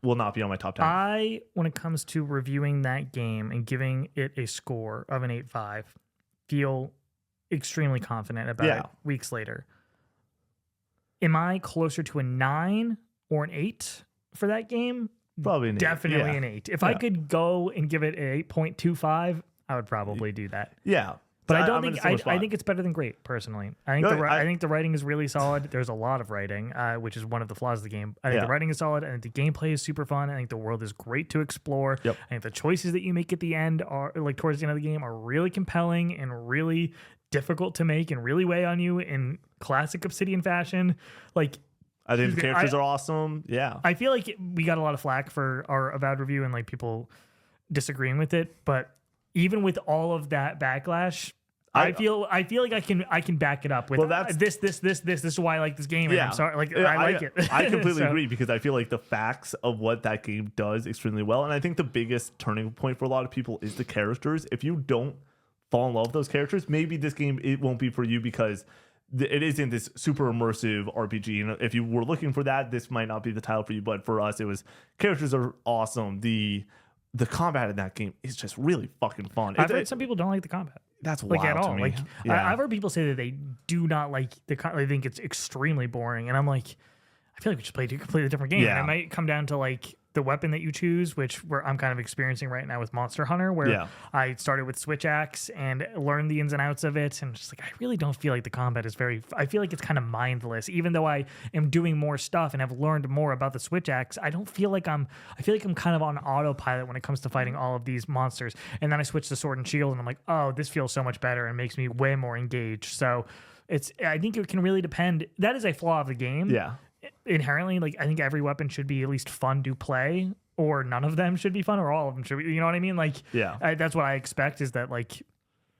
will not be on my top 10. When it comes to reviewing that game and giving it a score of an 8.5, feel extremely confident about it weeks later. Am I closer to a 9 or an 8 for that game? Probably an 8. Definitely an 8. If I could go and give it an 8.25, I would probably do that. Yeah. But I don't think I think it's better than great personally. I think I think the writing is really solid. There's a lot of writing, which is one of the flaws of the game. I think the writing is solid. I think the gameplay is super fun. I think the world is great to explore. Yep. I think the choices that you make at the end are like towards the end of the game are really compelling and really difficult to make and really weigh on you in classic Obsidian fashion. Like I think the characters are awesome. Yeah. I feel like we got a lot of flack for our Avowed review and like people disagreeing with it, but even with all of that backlash, I feel like I can back it up with this is why I like this game. Yeah. And I'm sorry, like I like it. I completely agree because I feel like the facts of what that game does extremely well, and I think the biggest turning point for a lot of people is the characters. If you don't fall in love with those characters, maybe this game it won't be for you because it isn't this super immersive RPG. And if you were looking for that, this might not be the title for you. But for us, it was characters are awesome. The combat in that game is just really fucking fun. I've heard some people don't like the combat. That's wild at all. to me. Like I've heard people say that they do not like they think it's extremely boring, and I'm like, I feel like we just played a completely different game. Yeah. And it might come down to like the weapon that you choose, which I'm kind of experiencing right now with Monster Hunter, where I started with Switch Axe and learned the ins and outs of it, and just like I really don't feel like the combat is I feel like it's kind of mindless. Even though I am doing more stuff and have learned more about the Switch Axe, I feel like I'm kind of on autopilot when it comes to fighting all of these monsters. And then I switch to Sword and Shield, and I'm like, oh, this feels so much better and makes me way more engaged. So I think it can really depend. That is a flaw of the game. Yeah. Inherently, like I think every weapon should be at least fun to play, or none of them should be fun, or all of them should be. You know what I mean? Like, that's what I expect is that like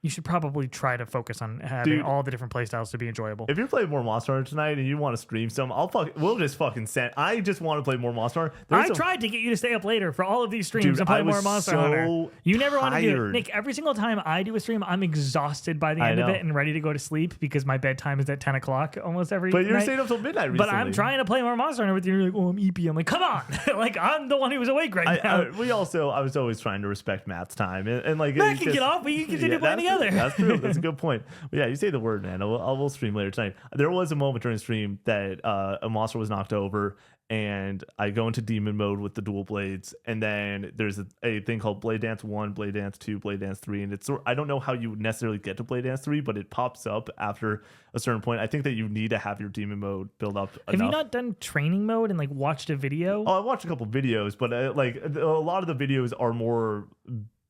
you should probably try to focus on having all the different playstyles to be enjoyable. If you're playing more Monster Hunter tonight and you want to stream some, we'll just fucking send. I just want to play more Monster Hunter. I tried to get you to stay up later for all of these streams and play more Monster Hunter. You never want to do it. Nick, every single time I do a stream, I'm exhausted by the end of it and ready to go to sleep because my bedtime is at 10 o'clock almost every night. But you're staying up till midnight recently. But I'm trying to play more Monster Hunter with you. You're like, oh, I'm EP. I'm like, come on. Like, I'm the one who was awake right now. I was always trying to respect Matt's time. And like, Matt can get off. We can continue playing together. That's true. That's a good point. But yeah, you say the word, man. We'll stream later tonight. There was a moment during the stream that a monster was knocked over, and I go into demon mode with the dual blades, and then there's a thing called Blade Dance 1, Blade Dance 2, Blade Dance 3, and I don't know how you would necessarily get to Blade Dance 3, but it pops up after a certain point. I think that you need to have your demon mode build up enough. Have you not done training mode and like watched a video? Oh, I watched a couple videos, but like a lot of the videos are more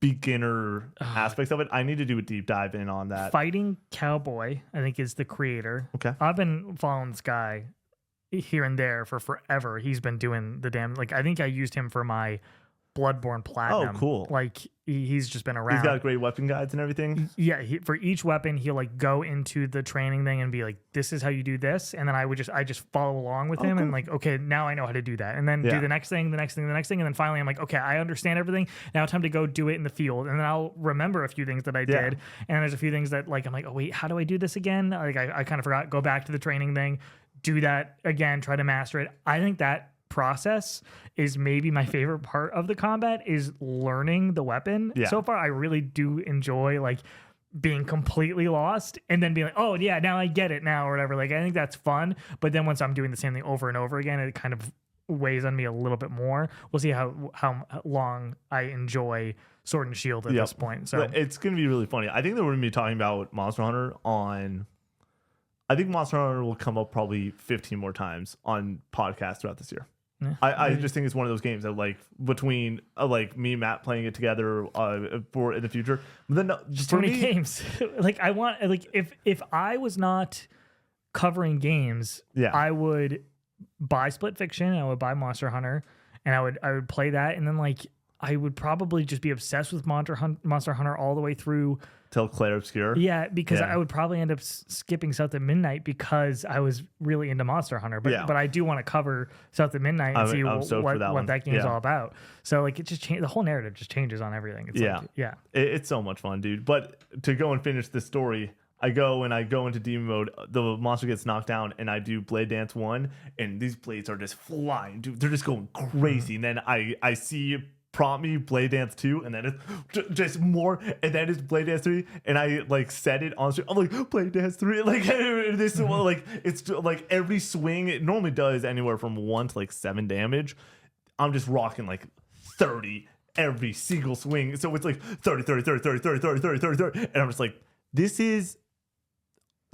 beginner aspects of it. I need to do a deep dive in on that. Fighting Cowboy, I think, is the creator. Okay. I've been following this guy here and there for forever. He's been doing the damn, like, I think I used him for my Bloodborne Platinum. Oh, cool. Like, he's just been around. He's got great weapon guides and everything. Yeah, for each weapon, he'll like go into the training thing and be like, "This is how you do this," and then I just follow along with him, cool. and like, okay, now I know how to do that, and then do the next thing, the next thing, the next thing, and then finally I'm like, okay, I understand everything. Now time to go do it in the field, and then I'll remember a few things that I did, and there's a few things that like I'm like, oh wait, how do I do this again? Like I kind of forgot. Go back to the training thing, do that again, try to master it. I think that process is maybe my favorite part of the combat is learning the weapon. So far I really do enjoy like being completely lost and then being like, oh yeah, now I get it now or whatever. Like I think that's fun, but then once I'm doing the same thing over and over again, it kind of weighs on me a little bit more. We'll see how long I enjoy Sword and Shield at this point. So it's gonna be really funny. I think that we're gonna be talking about Monster Hunter I think Monster Hunter will come up probably 15 more times on podcasts throughout this year. Yeah, I just think it's one of those games that like between like me and Matt playing it together for in the future. But then just too many games. Like I want like if I was not covering games, I would buy Split Fiction, I would buy Monster Hunter, and I would play that, and then like I would probably just be obsessed with Monster Hunter all the way through till Clair Obscure. Yeah, because I would probably end up skipping South at Midnight because I was really into Monster Hunter. But I do want to cover South at Midnight and see what that game is all about. So like it just the whole narrative just changes on everything. It's it's so much fun, dude. But to go and finish this story, I go into demon mode, the monster gets knocked down, and I do Blade Dance 1, and these blades are just flying, dude. They're just going crazy. And then I see prompt me Blade Dance 2, and then it's just more, and then it's Blade Dance 3, and I like set it on stream. I'm like, Blade Dance 3, like this like it's like every swing, it normally does anywhere from 1 to like 7 damage. I'm just rocking like 30 every single swing. So it's like 30, 30, 30, 30, 30, 30, 30, 30, 30, and I'm just like, This is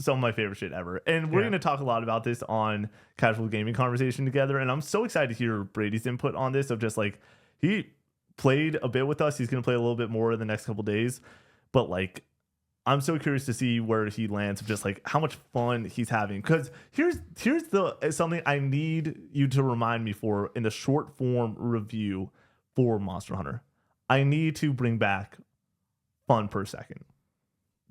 some of my favorite shit ever. And we're Yeah. going to talk a lot about this on Casual Gaming Conversation together. And I'm so excited to hear Brady's input on this of just like, he played a bit with us. He's going to play a little bit more in the next couple days. But like, I'm so curious to see where he lands of just like how much fun he's having. Because here's something I need you to remind me for in the short form review for Monster Hunter. I need to bring back fun per second.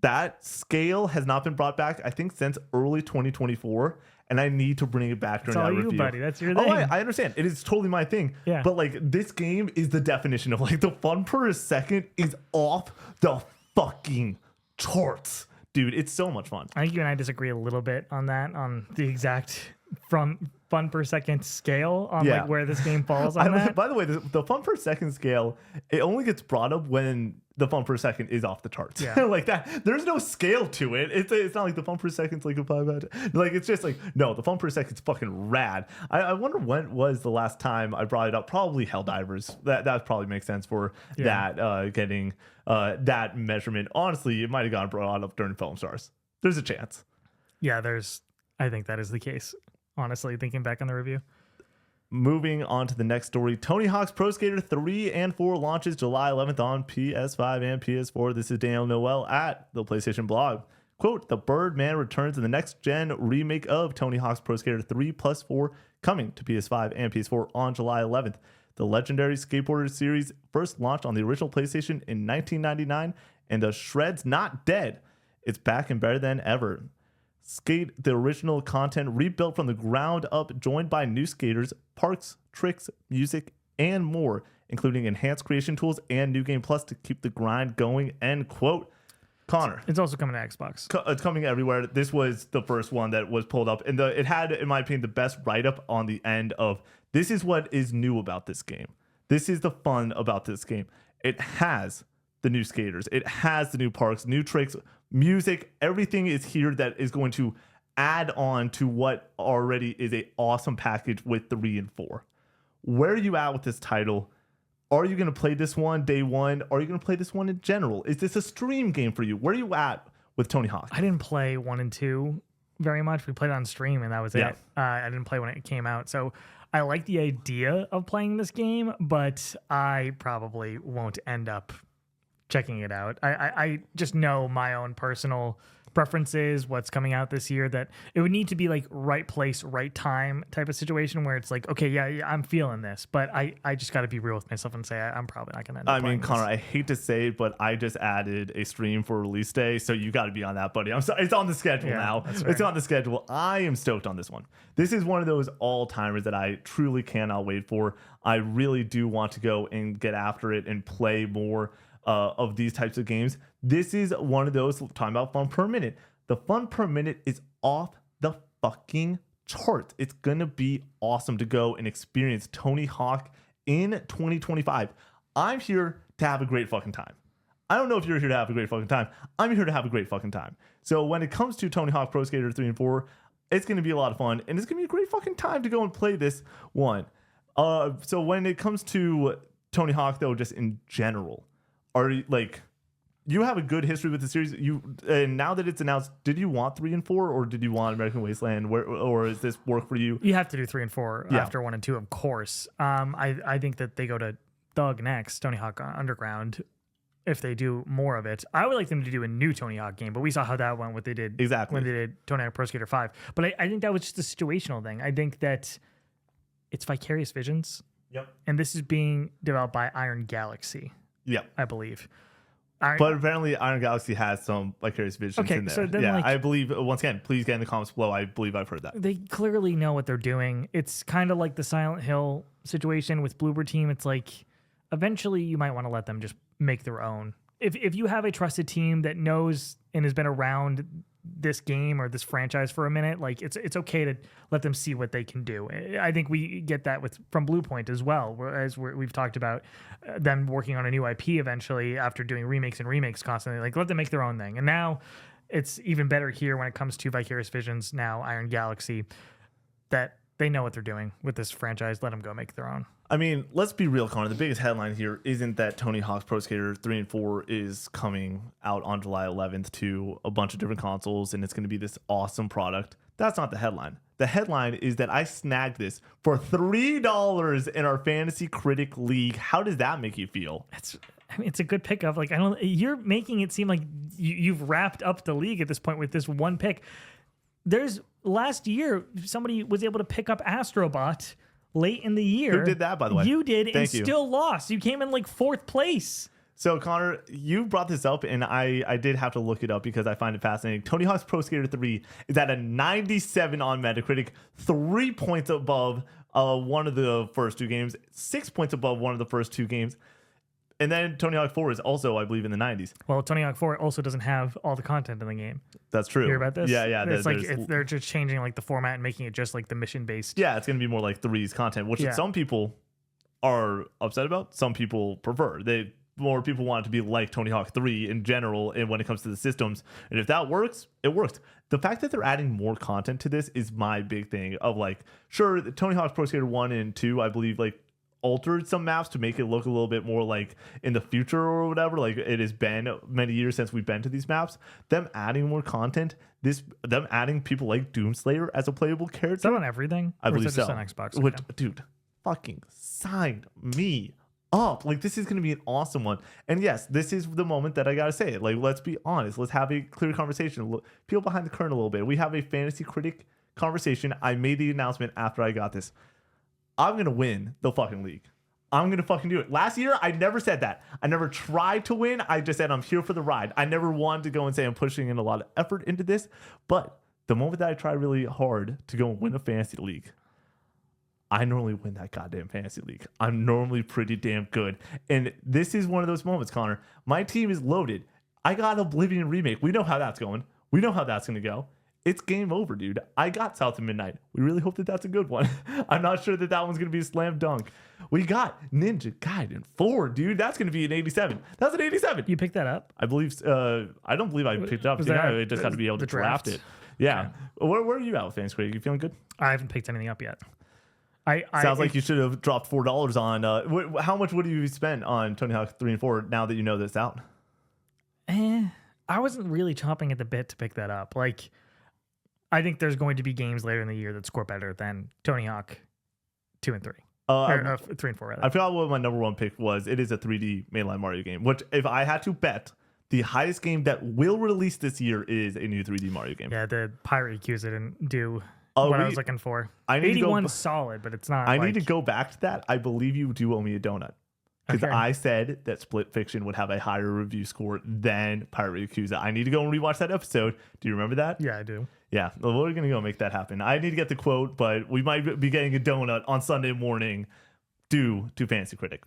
That scale has not been brought back, I think, since early 2024, and I need to bring it back during that review. Buddy. That's your thing. Oh, I understand. It is totally my thing. Yeah. But like, this game is the definition of like the fun per second is off the fucking charts, dude. It's so much fun. I think you and I disagree a little bit on that, on the exact from fun per second scale on like where this game falls on that. By the way, the fun per second scale, it only gets brought up when the fun per second is off the charts. Yeah. Like that. There's no scale to it. It's not like the fun per second's like a 5 out. Like it's just like, no, the fun per second's fucking rad. I wonder when was the last time I brought it up. Probably Helldivers. That probably makes sense for that getting that measurement. Honestly, it might have gotten brought up during Film Stars. There's a chance. Yeah, I think that is the case. Honestly, thinking back on the review. Moving on to the next story, Tony Hawk's Pro Skater 3 and 4 launches July 11th on PS5 and PS4. This is Daniel Noel at the PlayStation blog. Quote, the Birdman returns in the next-gen remake of Tony Hawk's Pro Skater 3 plus 4 coming to PS5 and PS4 on July 11th. The legendary skateboarder series first launched on the original PlayStation in 1999, and the shred's not dead. It's back and better than ever. Skate the original content rebuilt from the ground up, joined by new skaters, parks, tricks, music, and more, including enhanced creation tools and New Game Plus to keep the grind going, end quote. Connor. It's also coming to Xbox. It's coming everywhere. This was the first one that was pulled up, and it had, in my opinion, the best write-up on the end of this is what is new about this game. This is the fun about this game. It has the new skaters. It has the new parks, new tricks, music. Everything is here that is going to add on to what already is a awesome package with 3 and 4. Where are you at with this title? Are you going to play this one day one? Are you going to play this one in general? Is this a stream game for you? Where are you at with Tony Hawk? I didn't play 1 and 2 very much. We played on stream and that was it. I didn't play when it came out. So I like the idea of playing this game, but I probably won't end up checking it out. I just know my own personal preferences, what's coming out this year, that it would need to be like right place, right time type of situation where it's like, okay, yeah, I'm feeling this, but I just got to be real with myself and say I'm probably not going to end up playing Connor, this. I hate to say it, but I just added a stream for release day, so you got to be on that, buddy. I'm sorry. It's on the schedule now. It's on the schedule. I am stoked on this one. This is one of those all-timers that I truly cannot wait for. I really do want to go and get after it and play more of these types of games. This is one of those, talking about fun per minute. The fun per minute is off the fucking charts. It's going to be awesome to go and experience Tony Hawk in 2025. I'm here to have a great fucking time. I don't know if you're here to have a great fucking time. I'm here to have a great fucking time. So when it comes to Tony Hawk Pro Skater 3 and 4, it's going to be a lot of fun, and it's going to be a great fucking time to go and play this one. So when it comes to Tony Hawk, though, just in general, are you, like, you have a good history with the series. And now that it's announced, did you want 3 and 4, or did you want American Wasteland? Or is this work for you? You have to do 3 and 4 after 1 and 2, of course. I think that they go to Thug next, Tony Hawk Underground, if they do more of it. I would like them to do a new Tony Hawk game, but we saw how that went, what they did when they did Tony Hawk Pro Skater 5. But I think that was just a situational thing. I think that it's Vicarious Visions. Yep. And this is being developed by Iron Galaxy. Yep. I believe. But apparently Iron Galaxy has some Vicarious Visions in there. So then, I believe, once again, please get in the comments below. I believe I've heard that. They clearly know what they're doing. It's kind of like the Silent Hill situation with Bloober Team. It's like, eventually you might want to let them just make their own. If you have a trusted team that knows and has been around this game or this franchise for a minute, like it's okay to let them see what they can do. I think we get that from Bluepoint as well, whereas we've talked about them working on a new IP eventually after doing remakes constantly. Like, let them make their own thing. And now it's even better here when it comes to Vicarious Visions, now Iron Galaxy, that They know what they're doing with this franchise. Let them go make their own. I mean, let's be real, Connor. The biggest headline here isn't that Tony Hawk's Pro Skater 3 and 4 is coming out on July 11th to a bunch of different consoles, and it's going to be this awesome product. That's not the headline. The headline is that I snagged this for $3 in our Fantasy Critic League. How does that make you feel? It's a good pickup. Like, you're making it seem like you've wrapped up the league at this point with this one pick. Last year, somebody was able to pick up Astrobot late in the year. Who did that, by the way? You did, Thank you. Still lost. You came in like 4th place. So, Connor, you brought this up, and I did have to look it up because I find it fascinating. Tony Hawk's Pro Skater 3 is at a 97 on Metacritic, 3 points above one of the first 2 games, 6 points above one of the first 2 games. And then Tony Hawk 4 is also, I believe, in the 90s. Well, Tony Hawk 4 also doesn't have all the content in the game. That's true. You hear about this? Yeah. It's like they're just changing like the format and making it just like the mission-based. Yeah, it's going to be more like 3's content, which some people are upset about. Some people prefer. More people want it to be like Tony Hawk 3 in general, and when it comes to the systems. And if that works, it works. The fact that they're adding more content to this is my big thing of like, sure, the Tony Hawk's Pro Skater 1 and 2, I believe, like, altered some maps to make it look a little bit more like in the future or whatever. Like, it has been many years since we've been to these maps. Them adding more content, them adding people like Doomslayer as a playable character. Is that on everything? I believe is that so. Just on Xbox? Which, dude, fucking sign me up. Like, this is going to be an awesome one. And yes, this is the moment that I got to say it. Like, let's be honest. Let's have a clear conversation. Peel behind the curtain a little bit. We have a Fantasy Critic conversation. I made the announcement after I got this. I'm going to win the fucking league. I'm going to fucking do it. Last year, I never said that. I never tried to win. I just said I'm here for the ride. I never wanted to go and say I'm pushing in a lot of effort into this. But the moment that I try really hard to go and win a fantasy league, I normally win that goddamn fantasy league. I'm normally pretty damn good. And this is one of those moments, Connor. My team is loaded. I got Oblivion Remake. We know how that's going. We know how that's going to go. It's game over, dude. I got South of Midnight. We really hope that that's a good one. I'm not sure that one's going to be a slam dunk. We got Ninja Gaiden 4, dude. That's going to be an 87. That's an 87. You picked that up? I believe. I don't believe I picked it up. I just had to be able to draft it. Yeah. Okay. Where are you at with Fantasy Critic? You feeling good? I haven't picked anything up yet. Sounds like you should have dropped $4 on. How much would you spend on Tony Hawk 3 and 4 now that you know that's out? I wasn't really chomping at the bit to pick that up. Like, I think there's going to be games later in the year that score better than Tony Hawk 2 and 3. 3 and 4, rather. I forgot what my number 1 pick was. It is a 3D mainline Mario game, which, if I had to bet, the highest game that will release this year is a new 3D Mario game. Yeah, the Pirate Yakuza didn't do what I was looking for. 81's solid, but it's not. I need to go back to that. I believe you do owe me a donut. Because I said that Split Fiction would have a higher review score than Pirate Yakuza. I need to go and rewatch that episode. Do you remember that? Yeah, I do. Yeah, well, we're going to go make that happen. I need to get the quote, but we might be getting a donut on Sunday morning due to Fantasy Critic.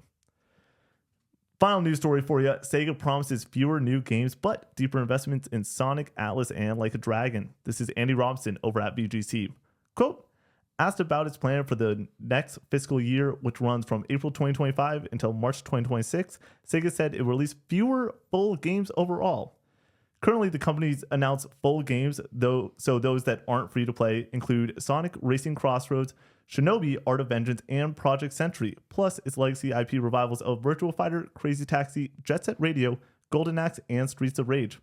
Final news story for you. Sega promises fewer new games, but deeper investments in Sonic, Atlas, and Like a Dragon. This is Andy Robinson over at BGC. Quote, asked about its plan for the next fiscal year, which runs from April 2025 until March 2026, Sega said it will release fewer full games overall. Currently, the company's announced full games, so those that aren't free to play include Sonic Racing Crossroads, Shinobi Art of Vengeance, and Project Sentry, plus its legacy IP revivals of Virtua Fighter, Crazy Taxi, Jet Set Radio, Golden Axe, and Streets of Rage.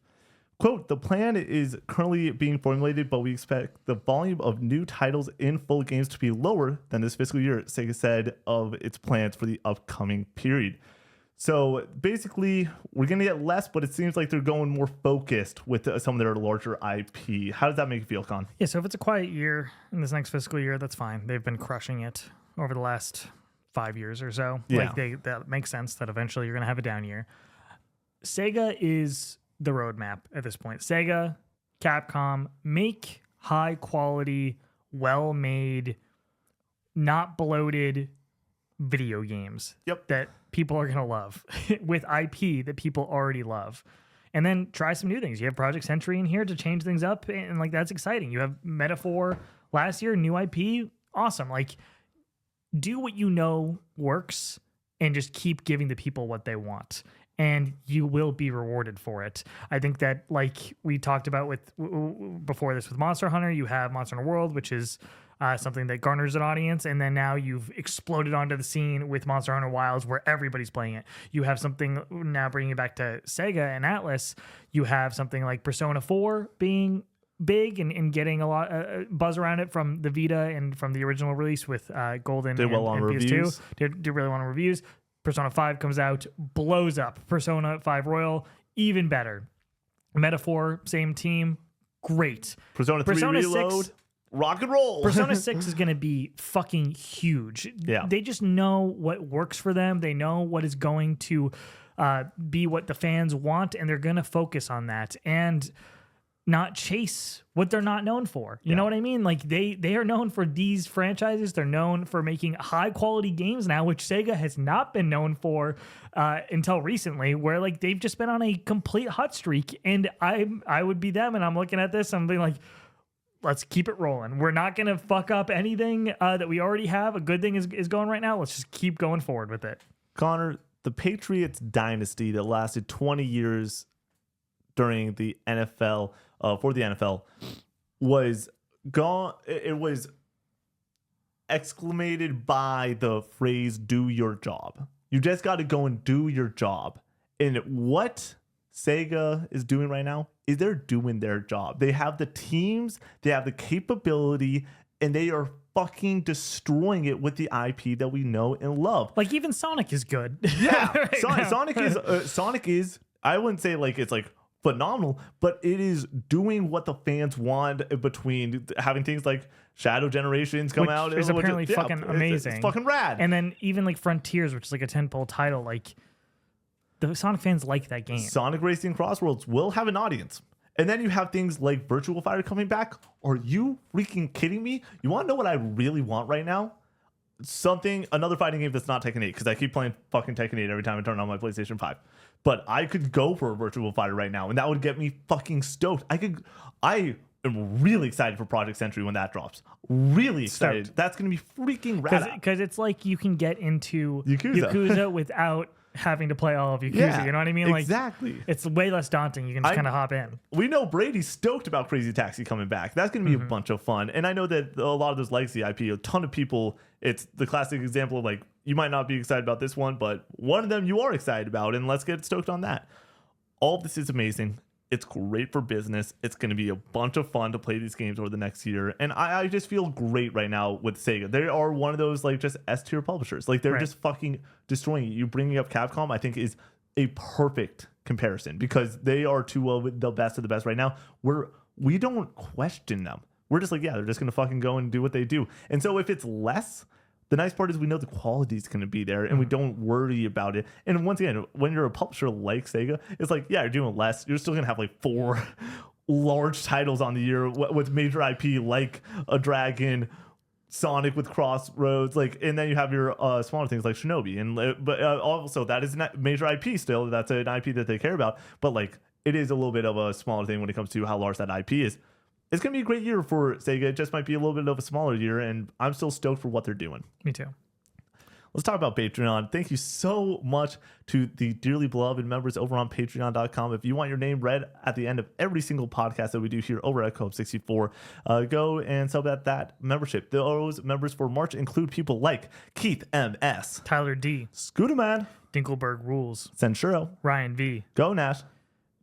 Quote, the plan is currently being formulated, but we expect the volume of new titles in full games to be lower than this fiscal year, Sega said of its plans for the upcoming period. So basically, we're going to get less, but it seems like they're going more focused with some of their larger IP. How does that make you feel, Con? Yeah, so if it's a quiet year in this next fiscal year, that's fine. They've been crushing it over the last 5 years or so. Yeah. Like that makes sense that eventually you're going to have a down year. Sega is the roadmap at this point. Sega, Capcom, make high quality, well made, not bloated video games that people are going to love with IP that people already love. And then try some new things. You have Project Sentry in here to change things up, and like that's exciting. You have Metaphor last year, new IP, awesome. Like, do what you know works and just keep giving the people what they want. And you will be rewarded for it. I think that, like we talked about with before this with Monster Hunter, you have Monster Hunter World, which is something that garners an audience, and then now you've exploded onto the scene with Monster Hunter Wilds where everybody's playing it. You have something now bringing it back to Sega and Atlas. You have something like Persona 4 being big and getting a lot buzz around it from the Vita and from the original release with Golden Did well on and reviews. PS2. Did really well on reviews. Persona 5 comes out, blows up. Persona 5 Royal, even better. Metaphor, same team, great. Persona 3 Reload, 6, rock and roll. Persona 6 is going to be fucking huge. Yeah. They just know what works for them. They know what is going to be what the fans want, and they're going to focus on that and not chase what they're not known for. You know what I mean? Like they are known for these franchises. They're known for making high quality games now, which Sega has not been known for until recently, where like they've just been on a complete hot streak. And I would be them, and I'm looking at this, I'm being like, let's keep it rolling. We're not going to fuck up anything that we already have. A good thing is going right now. Let's just keep going forward with it. Connor, the Patriots dynasty that lasted 20 years during the NFL, for the NFL, was gone. It was exclamated by the phrase, do your job. You just got to go and do your job. And what Sega is doing right now is they're doing their job. They have the teams, they have the capability, and they are fucking destroying it with the IP that we know and love. Like even Sonic is good. Yeah, right Sonic is. I wouldn't say like it's like phenomenal, but it is doing what the fans want between having things like Shadow Generations come out. Is apparently fucking amazing. It's fucking rad. And then even like Frontiers, which is like a tentpole title, like the Sonic fans like that game. Sonic Racing Crossworlds will have an audience. And then you have things like Virtual Fighter coming back. Are you freaking kidding me? You want to know what I really want right now? Another fighting game that's not Tekken 8, because I keep playing fucking Tekken 8 every time I turn on my PlayStation 5. But I could go for a Virtual Fighter right now, and that would get me fucking stoked. I am really excited for Project Century when that drops. Really excited. Stoked. That's going to be freaking rad. Because it's like you can get into Yakuza. without having to play all of Yakuza. Yeah, you know what I mean? Like, exactly. It's way less daunting. You can just kind of hop in. We know Brady's stoked about Crazy Taxi coming back. That's going to be a bunch of fun. And I know that a lot of those legacy IP, a ton of people, it's the classic example of like, you might not be excited about this one, but one of them you are excited about, and let's get stoked on that. All of this is amazing. It's great for business. It's going to be a bunch of fun to play these games over the next year. And I just feel great right now with Sega. They are one of those like just S-tier publishers. Like they're just fucking destroying it. You bringing up Capcom, I think is a perfect comparison because they are two of the best of the best right now. We don't question them. We're just like, yeah, they're just going to fucking go and do what they do. And so if it's less, the nice part is we know the quality is going to be there and we don't worry about it. And once again, when you're a publisher like Sega, it's like, yeah, you're doing less. You're still going to have like 4 large titles on the year with major IP like a Dragon, Sonic with Crossroads, like, and then you have your smaller things like Shinobi. But also that is a major IP still. That's an IP that they care about. But like, it is a little bit of a smaller thing when it comes to how large that IP is. It's going to be a great year for Sega. It just might be a little bit of a smaller year, and I'm still stoked for what they're doing. Me too. Let's talk about Patreon. Thank you so much to the dearly beloved members over on patreon.com. If you want your name read at the end of every single podcast that we do here over at Co-op 64, go and sub at that membership. Those members for March include people like Keith M.S., Tyler D., Scooter Man, Dinkelberg Rules, Senshiro, Ryan V., Go Nat,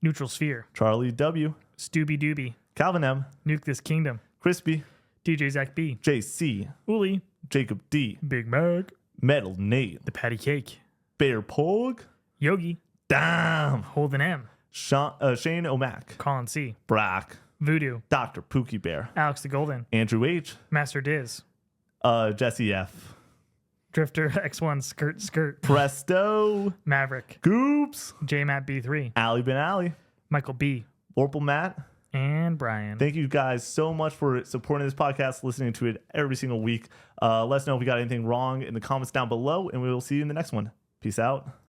Neutral Sphere, Charlie W., Stooby Dooby, Calvin M., Nuke This Kingdom, Crispy, DJ Zach B., JC, Uli, Jacob D., Big Mac, Metal Nate, The Patty Cake, Bear Pog, Yogi, Damn, Holden M., Shane O'Mac, Colin C., Brack, Voodoo, Dr. Pookie Bear, Alex the Golden, Andrew H., Master Diz, Jesse F., Drifter X1 Skirt Skirt, Presto, Maverick, Goops, JMat B3, Ali Ben Ali, Michael B., Orpal Matt. and Brian. Thank you guys so much for supporting this podcast, listening to it every single week. Let us know if we got anything wrong in the comments down below, and we will see you in the next one. Peace out.